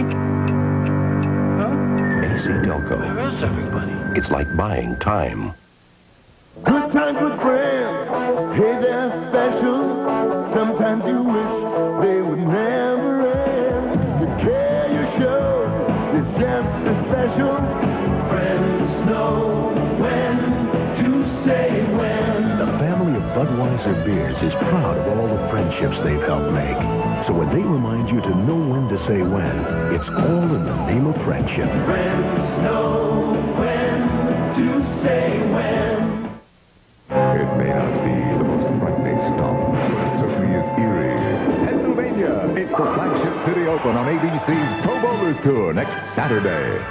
AC Delco. Where is everybody? It's like buying time. Good times with friends, hey, they're special. Sometimes you wish they would never end. The care you show is just as special. Friends know when to say when. The family of Budweiser beers is proud of all the friendships they've helped make. So when they remind you to know when to say when, it's all in the name of friendship. Friends know when to say when. It may not be the most frightening stop, but it certainly is eerie. Pennsylvania, it's the flagship City Open on ABC's Pro Bowlers Tour next Saturday.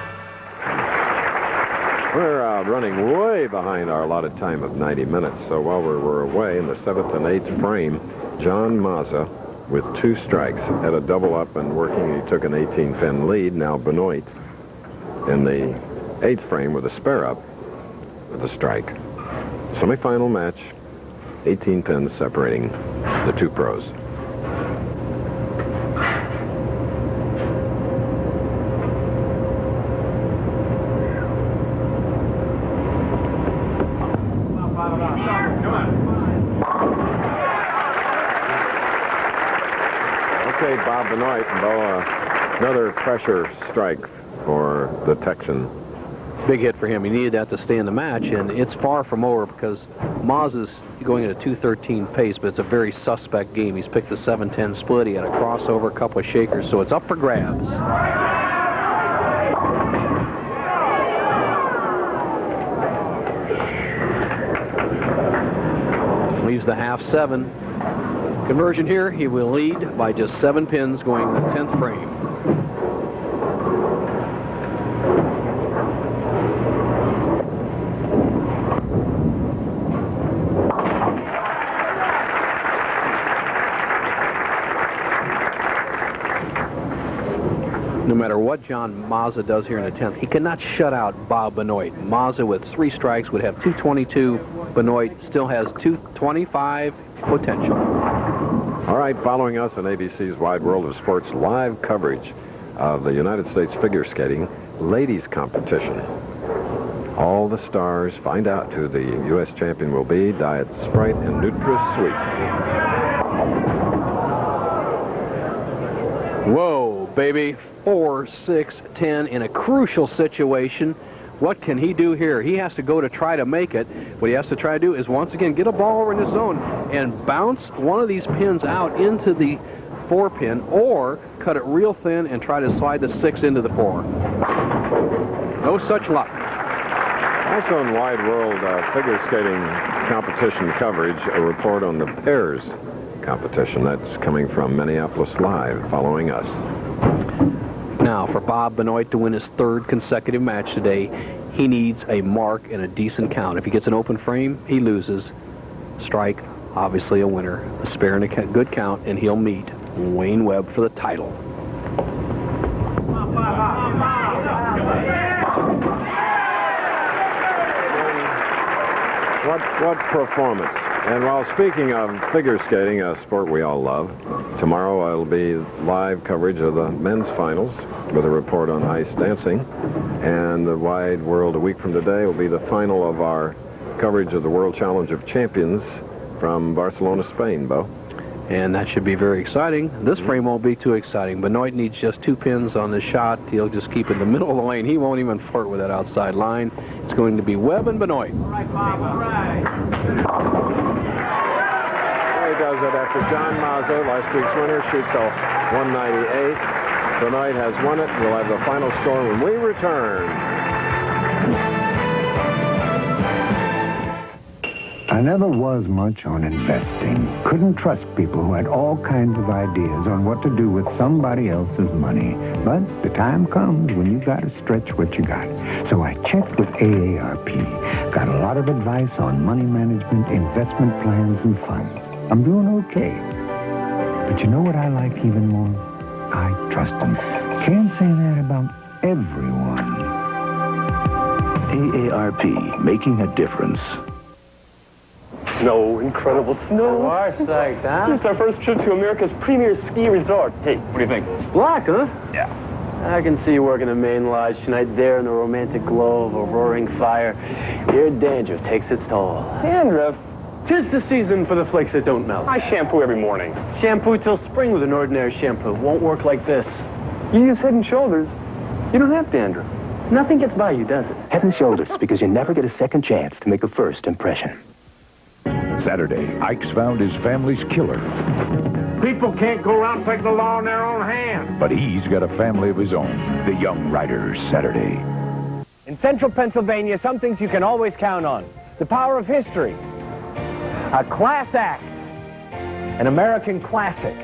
We're running way behind our allotted time of 90 minutes. So while we were away in the 7th and 8th frame, John Mazza, with 2 strikes, had a double up and working. He took an 18-pin lead. Now Benoit in the 8th frame with a spare up with a strike. Semifinal match, 18 pins separating the two pros. Okay, Bob Benoit, another pressure strike for the Texan. Big hit for him. He needed that to stay in the match, and it's far from over because Mazza's going at a 2:13 pace, but it's a very suspect game. He's picked a 7-10 split. He had a crossover, a couple of shakers, so it's up for grabs. Leaves the half 7. Conversion here, he will lead by just 7 pins going in the 10th frame. No matter what John Mazza does here in the 10th, he cannot shut out Bob Benoit. Mazza with 3 strikes would have 222. Benoit still has 225 potential. All right, following us on ABC's Wide World of Sports, live coverage of the United States figure skating ladies competition. All the stars, find out who the U.S. champion will be. Diet Sprite and NutraSweet. Whoa, baby. 4, 6, 10 in a crucial situation. What can he do here? He has to go to try to make it. What he has to try to do is once again get a ball over in his zone and bounce one of these pins out into the 4 pin, or cut it real thin and try to slide the 6 into the 4. No such luck. Also in Wide World figure skating competition coverage, a report on the pairs competition. That's coming from Minneapolis Live, following us. Now, for Bob Benoit to win his 3rd consecutive match today, he needs a mark and a decent count. If he gets an open frame, he loses. Strike, obviously a winner. A spare and a good count, and he'll meet Wayne Webb for the title. What performance. And while speaking of figure skating, a sport we all love, tomorrow it'll be live coverage of the men's finals with a report on ice dancing. And the Wide World a week from today will be the final of our coverage of the World Challenge of Champions from Barcelona, Spain, Bo. And that should be very exciting. This frame won't be too exciting. Benoit needs just 2 pins on the shot. He'll just keep in the middle of the lane. He won't even flirt with that outside line. It's going to be Webb and Benoit. All right, Bob, all right. He does it after John Mazza, last week's winner, shoots a 198. Benoit has won it. We'll have the final score when we return. I never was much on investing. Couldn't trust people who had all kinds of ideas on what to do with somebody else's money. But the time comes when you got to stretch what you got. So I checked with AARP. Got a lot of advice on money management, investment plans, and funds. I'm doing okay. But you know what I like even more? I trust them. Can't say that about everyone. AARP, making a difference. Snow, incredible snow. You are psyched, huh? It's our first trip to America's premier ski resort. Hey, what do you think? Black, huh? Yeah. I can see you working a main lodge tonight there in the romantic glow of a roaring fire. Your dandruff takes its toll. Dandruff? 'Tis the season for the flakes that don't melt. I shampoo every morning. Shampoo till spring with an ordinary shampoo. Won't work like this. You use Head & Shoulders. You don't have dandruff. Nothing gets by you, does it? Head & Shoulders, because you never get a second chance to make a first impression. Saturday, Ike's found his family's killer. People can't go around taking the law in their own hands. But he's got a family of his own. The Young Riders, Saturday. In central Pennsylvania, some things you can always count on. The power of history. A class act. An American classic.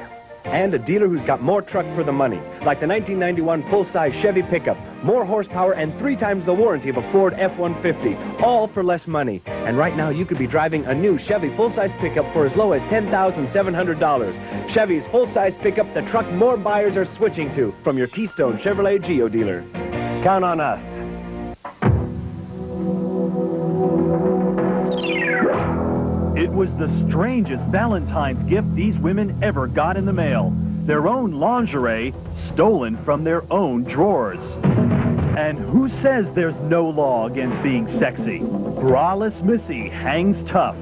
And a dealer who's got more truck for the money. Like the 1991 full-size Chevy pickup. More horsepower and 3 times the warranty of a Ford F-150. All for less money. And right now you could be driving a new Chevy full-size pickup for as low as $10,700. Chevy's full-size pickup, the truck more buyers are switching to. From your Keystone Chevrolet Geo dealer. Count on us. It was the strangest Valentine's gift these women ever got in the mail. Their own lingerie stolen from their own drawers. And who says there's no law against being sexy? Braless Missy hangs tough.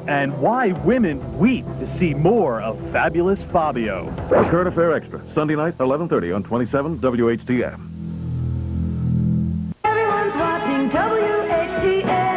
And why women weep to see more of Fabulous Fabio. A Current Affair Extra, Sunday night, 11:30 on 27 WHTM. Everyone's watching WHTM.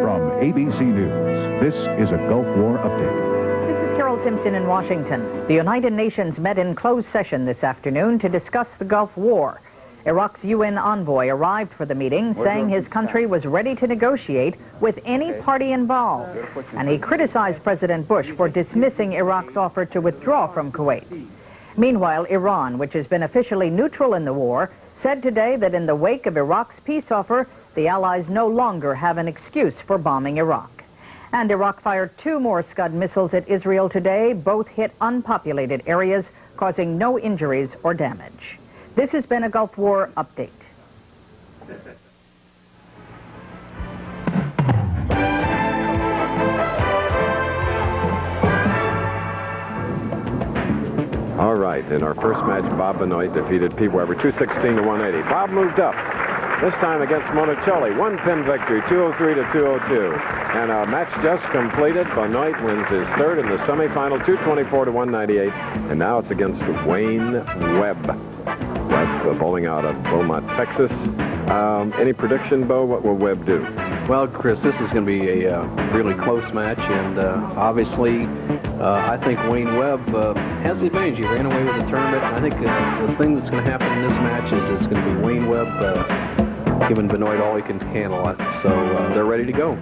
From ABC News, this is a Gulf War update. This is Carol Simpson in Washington. The United Nations met in closed session this afternoon to discuss the Gulf War. Iraq's UN envoy arrived for the meeting, saying his country was ready to negotiate with any party involved. And he criticized President Bush for dismissing Iraq's offer to withdraw from Kuwait. Meanwhile, Iran, which has been officially neutral in the war, said today that in the wake of Iraq's peace offer, the Allies no longer have an excuse for bombing Iraq. And Iraq fired 2 more Scud missiles at Israel today. Both hit unpopulated areas, causing no injuries or damage. This has been a Gulf War update. All right, in our first match, Bob Benoit defeated Pete Weber 216 to 180. Bob moved up, this time against Monachelli. 1-pin victory, 203 to 202. And a match just completed. Benoit wins his third in the semifinal, 224 to 198. And now it's against Wayne Webb. Webb bowling out of Beaumont, Texas. Any prediction, Bo? What will Webb do? Well, Chris, this is going to be a really close match, and obviously, I think Wayne Webb has the advantage. He ran away with the tournament. I think the thing that's going to happen in this match is it's going to be Wayne Webb giving Benoit all he can handle. So they're ready to go.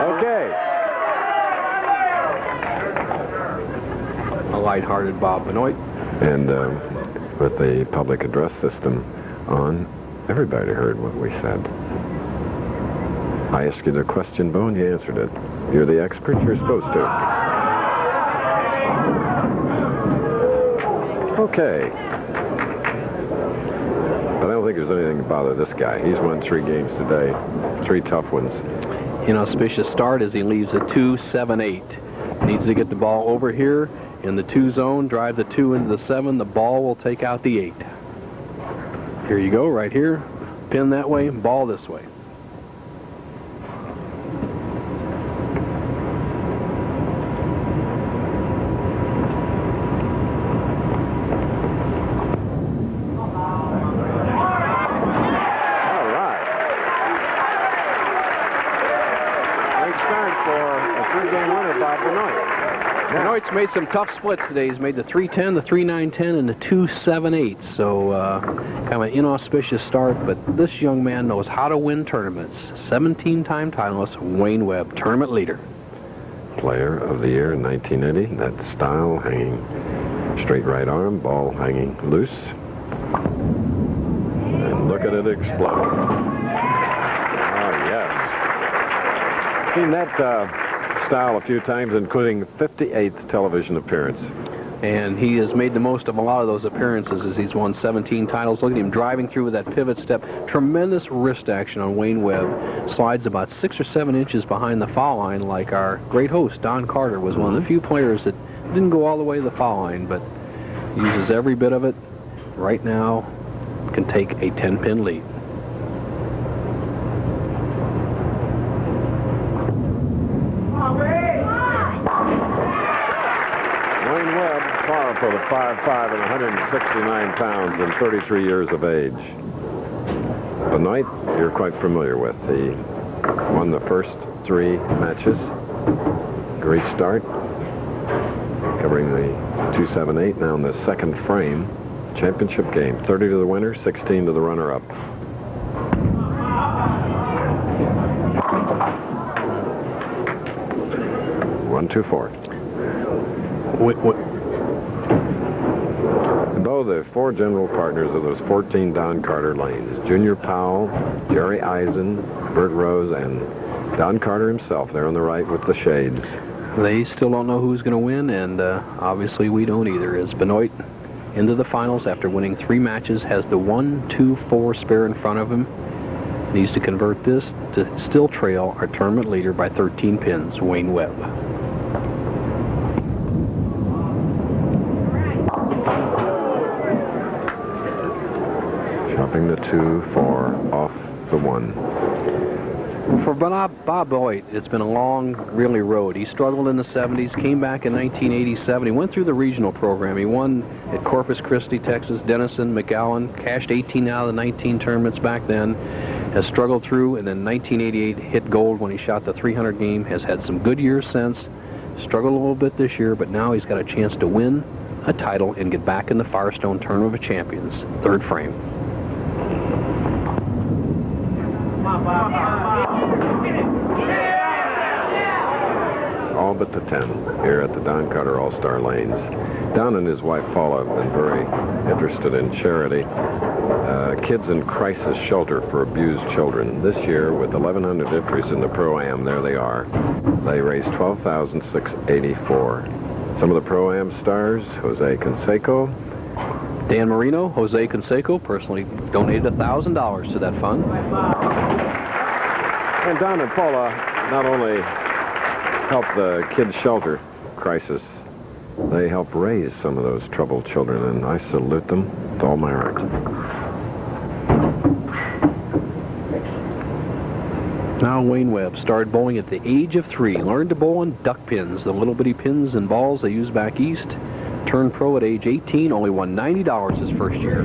Okay. A lighthearted Bob Benoit. And with the public address system on, everybody heard what we said. I asked you the question, Bo, and you answered it. You're the expert. You're supposed to. Okay. But I don't think there's anything to bother this guy. He's won 3 games today. 3 tough ones. Inauspicious start as he leaves the 2-7-8. Needs to get the ball over here in the 2 zone, drive the 2 into the 7. The ball will take out the 8. Here you go, right here. Pin that way, ball this way. Benoit's made some tough splits today. He's made the 3-10, the 3-9-10, and the 2-7-8. So kind of an inauspicious start, but this young man knows how to win tournaments. 17-time titleist Wayne Webb, tournament leader. Player of the year in 1980. That style, hanging straight right arm, ball hanging loose. And look at it explode. Oh, yes. Seen that style a few times, including 58th television appearance. And he has made the most of a lot of those appearances as he's won 17 titles. Look at him driving through with that pivot step. Tremendous wrist action on Wayne Webb. Slides about 6 or 7 inches behind the foul line, like our great host, Don Carter, was one of the few players that didn't go all the way to the foul line, but uses every bit of it. Right now, can take a 10-pin lead. For the 5'5" and 169 pounds and 33 years of age. Benoit, you're quite familiar with. He won the first 3 matches. Great start. Covering the 2-7-8 now in the second frame. Championship game. 30 to the winner, 16 to the runner-up. One, 2, 4. below, the 4 general partners of those 14 Don Carter lanes. Junior Powell, Jerry Eisen, Bert Rose, and Don Carter himself. They're on the right with the shades. They still don't know who's going to win, and obviously we don't either. As Benoit into the finals after winning 3 matches, has the 1-2-4 spare in front of him. Needs to convert this to still trail our tournament leader by 13 pins, Wayne Webb. Chopping the 2, 4, off the 1. For Bob Benoit, it's been a long, really road. He struggled in the 70s, came back in 1987. He went through the regional program. He won at Corpus Christi, Texas, Denison, McAllen, cashed 18 out of the 19 tournaments back then, has struggled through, and then 1988 hit gold when he shot the 300 game, has had some good years since, struggled a little bit this year, but now he's got a chance to win a title and get back in the Firestone Tournament of Champions, 3rd frame. All but the 10 here at the Don Carter All-Star Lanes. Don and his wife Paula have been very interested in charity. Kids in Crisis Shelter for Abused Children. This year, with 1,100 entries in the Pro-Am, there they are. They raised $12,684. Some of the Pro-Am stars, Jose Canseco. Dan Marino, Jose Canseco, personally donated $1,000 to that fund. And Don and Paula not only help the kids shelter crisis, they help raise some of those troubled children, and I salute them with all my heart. Now Wayne Webb started bowling at the age of 3, learned to bowl on duck pins, the little bitty pins and balls they use back east. Turned pro at age 18, only won $90 his first year.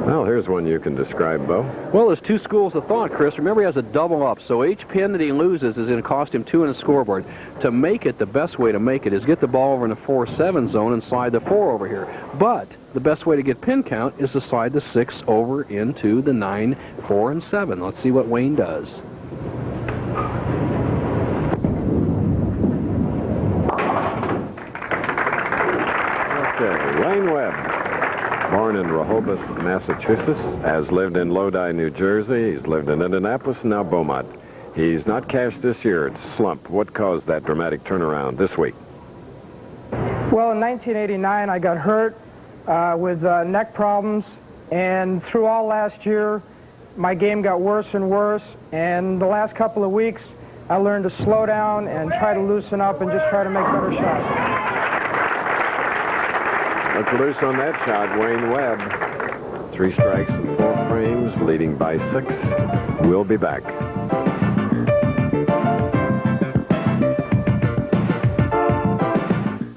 Well, here's one you can describe, Bo. Well, there's 2 schools of thought, Chris. Remember, he has a double up, so each pin that he loses is going to cost him 2 in the scoreboard. To make it, the best way to make it is get the ball over in the 4-7 zone and slide the 4 over here. But the best way to get pin count is to slide the 6 over into the 9, 4, and 7. Let's see what Wayne does. Okay, Wayne Webb. Born in Rehoboth, Massachusetts, has lived in Lodi, New Jersey. He's lived in Indianapolis and now Beaumont. He's not cashed this year. It's a slump. What caused that dramatic turnaround this week? Well, in 1989, I got hurt with neck problems, and through all last year, my game got worse and worse, and the last couple of weeks, I learned to slow down and try to loosen up and just try to make better shots. Let's loose on that shot, Wayne Webb. 3 strikes and 4 frames, leading by 6. We'll be back.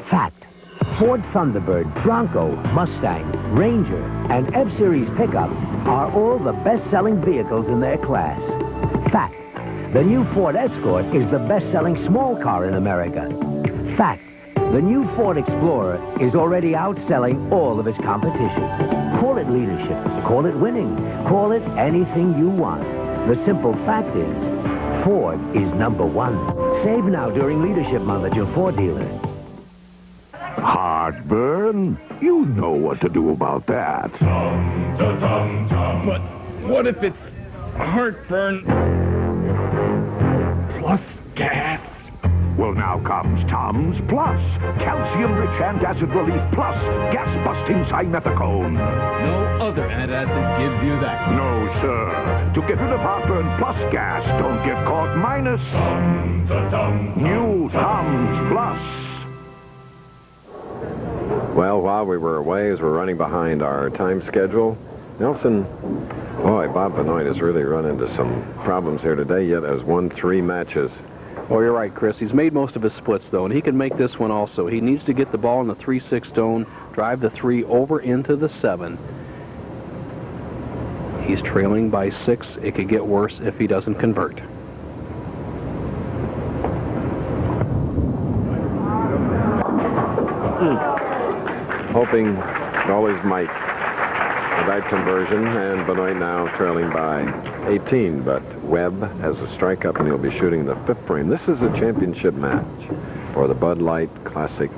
Fact: Ford Thunderbird, Bronco, Mustang, Ranger, and F-Series pickup are all the best-selling vehicles in their class. Fact: the new Ford Escort is the best-selling small car in America. Fact: the new Ford Explorer is already outselling all of its competition. Call it leadership, call it winning, call it anything you want. The simple fact is, Ford is #1. Save now during Leadership Month at your Ford dealer. Heartburn? You know what to do about that. But what if it's heartburn plus gas? Well, now comes Tom's Plus. Calcium-rich antacid relief plus gas-busting simethicone. No other antacid gives you that. No, sir. To get rid of heartburn plus gas, don't get caught minus. New Tom's Plus. Well, while we were away, as we're running behind our time schedule, Nelson, boy, Bob Benoit has really run into some problems here today, yet has won 3 matches. Oh, you're right, Chris. He's made most of his splits, though, and he can make this one also. He needs to get the ball in the 3-6 zone, drive the 3 over into the 7. He's trailing by 6. It could get worse if he doesn't convert. Hoping with all his might for that conversion, and Benoit now trailing by 18, but Webb has a strike up and he'll be shooting the 5th frame. This is a championship match. for the Bud Light Classic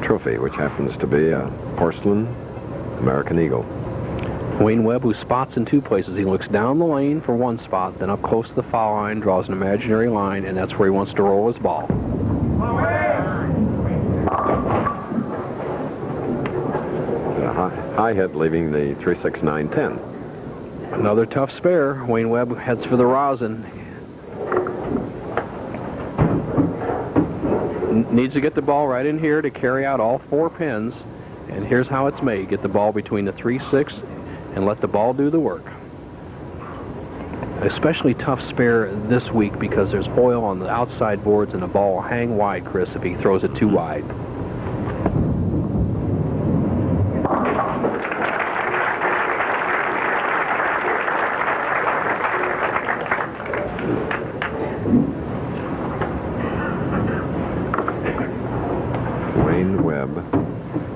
trophy, which happens to be a porcelain American Eagle. Wayne Webb, who spots in two places. He looks down the lane for one spot, then up close to the foul line, draws an imaginary line, and that's where he wants to roll his ball. A high hit, leaving the 3-6-9-10. Another tough spare. Wayne Webb heads for the rosin. Needs to get the ball right in here to carry out all 4 pins. And here's how it's made. Get the ball between the 3-6 and let the ball do the work. Especially tough spare this week because there's oil on the outside boards and the ball will hang wide, Chris, if he throws it too wide. Wayne Webb,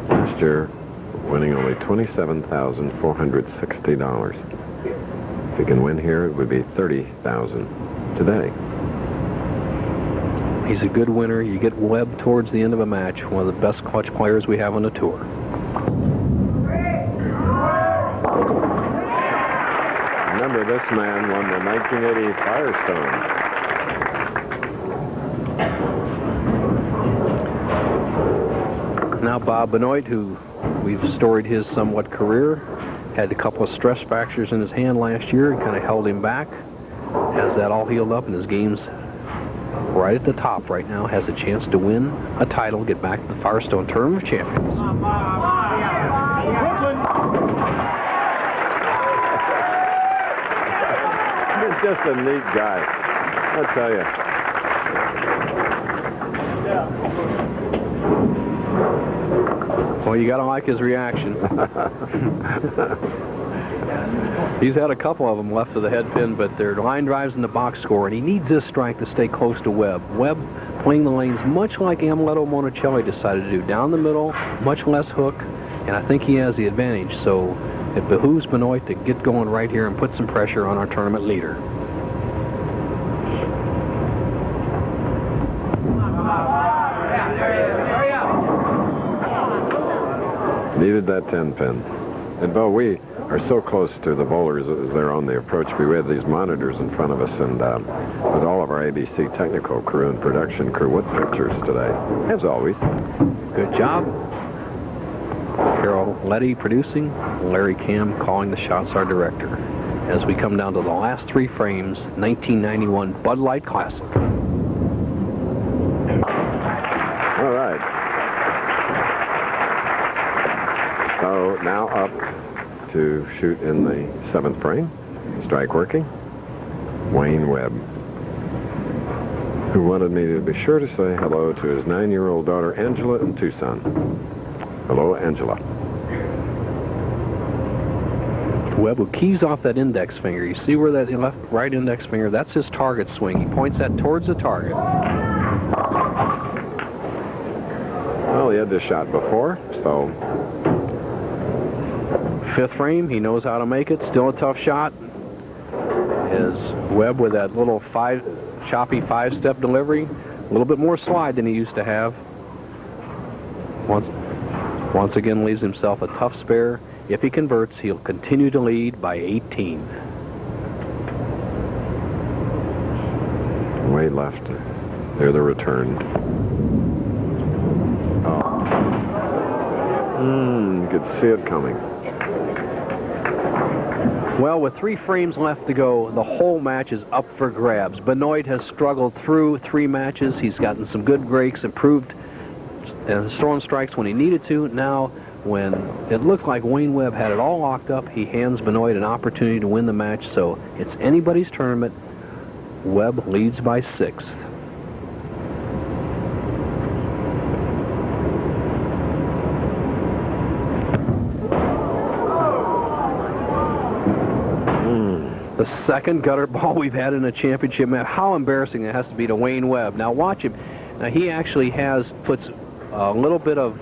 last year winning only $27,460. If he can win here, it would be $30,000 today. He's a good winner. You get Webb towards the end of a match, one of the best clutch players we have on the tour. Remember, this man won the 1980 Firestone. Now Bob Benoit, who we've storied his somewhat career, had a couple of stress fractures in his hand last year and kind of held him back. Has that all healed up, and his game's right at the top right now. Has a chance to win a title, get back to the Firestone Tournament of Champions. He's just a neat guy, I'll tell you. Well, you gotta like his reaction. He's had a couple of them left of the head pin, but they're line drives in the box score, and he needs this strike to stay close to Webb. Webb playing the lanes much like Amleto Monacelli decided to do, down the middle, much less hook, and I think he has the advantage. So it behooves Benoit to get going right here and put some pressure on our tournament leader. Needed that 10 pin. And Bo, we are so close to the bowlers as they're on the approach. We have these monitors in front of us, and with all of our ABC technical crew and production crew with pictures today, as always. Good job. Carol Letty producing, Larry Cam calling the shots, our director. As we come down to the last 3 frames, 1991 Bud Light Classic. All right. So now up to shoot in the 7th frame. Strike working. Wayne Webb, who wanted me to be sure to say hello to his 9-year-old daughter Angela in Tucson. Hello, Angela. Webb who keys off that index finger. You see where that right index finger, that's his target swing. He points that towards the target. Well, he had this shot before, so 5th frame, he knows how to make it. Still a tough shot. Is Webb with that little choppy 5-step delivery. A little bit more slide than he used to have. Once again leaves himself a tough spare. If he converts, he'll continue to lead by 18. Way left. There the return. Oh. You could see it coming. Well, with 3 frames left to go, the whole match is up for grabs. Benoit has struggled through 3 matches. He's gotten some good breaks, improved, and throwing strikes when he needed to. Now, when it looked like Wayne Webb had it all locked up, he hands Benoit an opportunity to win the match. So it's anybody's tournament. Webb leads by 6th. The second gutter ball we've had in a championship match. How embarrassing it has to be to Wayne Webb. Now watch him. Now he actually puts a little bit of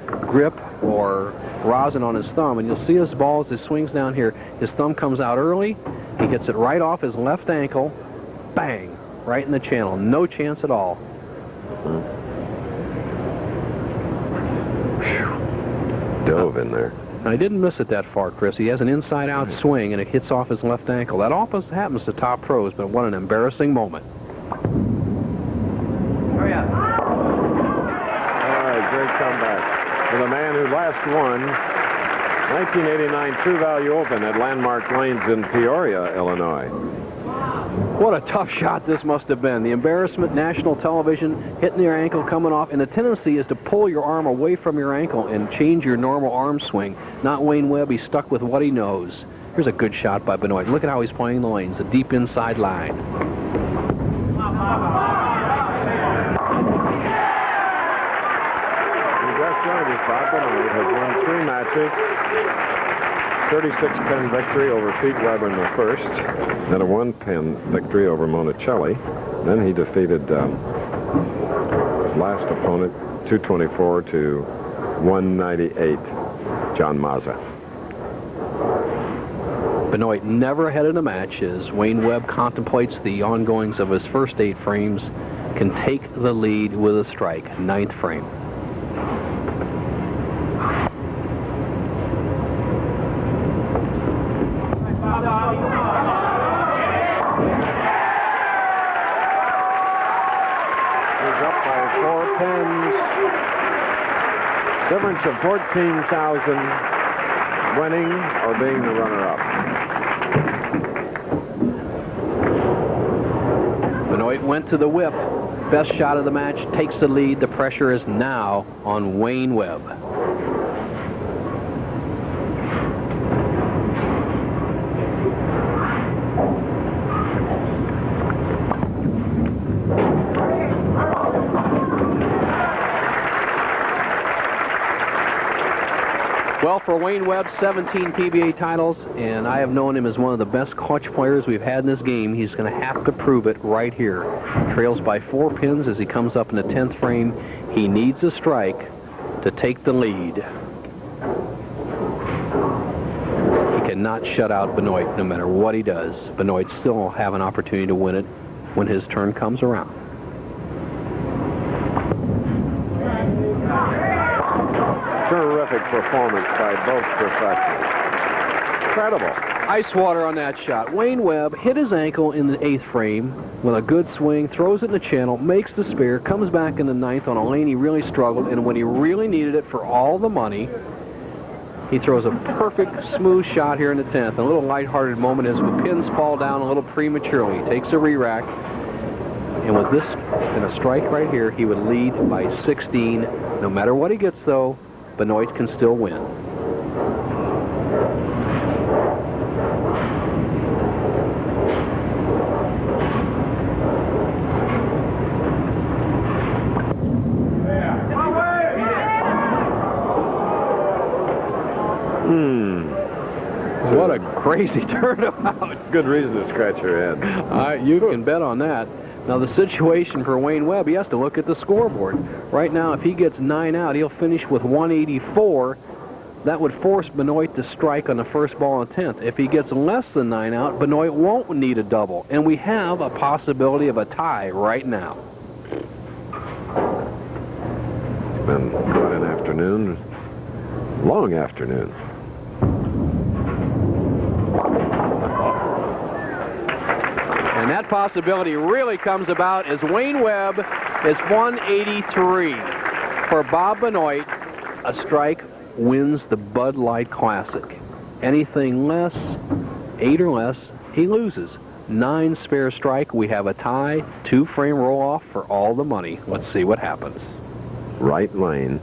grip or rosin on his thumb, and you'll see his ball as he swings down here. His thumb comes out early. He gets it right off his left ankle. Bang! Right in the channel. No chance at all. Dove in there. I didn't miss it that far, Chris. He has an inside-out swing, and it hits off his left ankle. That often happens to top pros, but what an embarrassing moment. Hurry up. All right, great comeback. For the man who last won 1989 True Value Open at Landmark Lanes in Peoria, Illinois. What a tough shot this must have been. The embarrassment, national television, hitting your ankle, coming off, and the tendency is to pull your arm away from your ankle and change your normal arm swing. Not Wayne Webb. He's stuck with what he knows. Here's a good shot by Benoit. Look at how he's playing the lanes, a deep inside line. Bob Benoit has won 3 matches, 36-pin victory over Pete Weber in the first, then a 1-pin victory over Monachelli. Then he defeated his last opponent, 224 to 198, John Mazza. Benoit never ahead in a match as Wayne Webb contemplates the ongoings of his first 8 frames, can take the lead with a strike, 9th frame. Difference of 14,000 winning or being the runner-up. Benoit went to the whip. Best shot of the match, takes the lead. The pressure is now on Wayne Webb. Well, for Wayne Webb, 17 PBA titles, and I have known him as one of the best clutch players we've had in this game. He's going to have to prove it right here. Trails by 4 pins as he comes up in the 10th frame. He needs a strike to take the lead. He cannot shut out Benoit no matter what he does. Benoit still will have an opportunity to win it when his turn comes around. Terrific performance by both professionals. Incredible. Ice water on that shot. Wayne Webb hit his ankle in the 8th frame with a good swing, throws it in the channel, makes the spare, comes back in the 9th on a lane he really struggled, and when he really needed it for all the money, he throws a perfect, smooth shot here in the 10th. A little lighthearted moment as the pins fall down a little prematurely. He takes a re-rack, and with this and a strike right here, he would lead by 16. No matter what he gets, though, Benoit can still win. What a crazy turnabout. Good reason to scratch your head. You can bet on that. Now, the situation for Wayne Webb, he has to look at the scoreboard. Right now, if he gets 9 out, he'll finish with 184. That would force Benoit to strike on the first ball on 10th. If he gets less than 9 out, Benoit won't need a double. And we have a possibility of a tie right now. It's been quite an afternoon. Long afternoon. And that possibility really comes about as Wayne Webb is 183. For Bob Benoit, a strike wins the Bud Light Classic. Anything less, 8 or less, he loses. 9 spare strike, we have a tie, 2-frame roll-off for all the money. Let's see what happens. Right lane.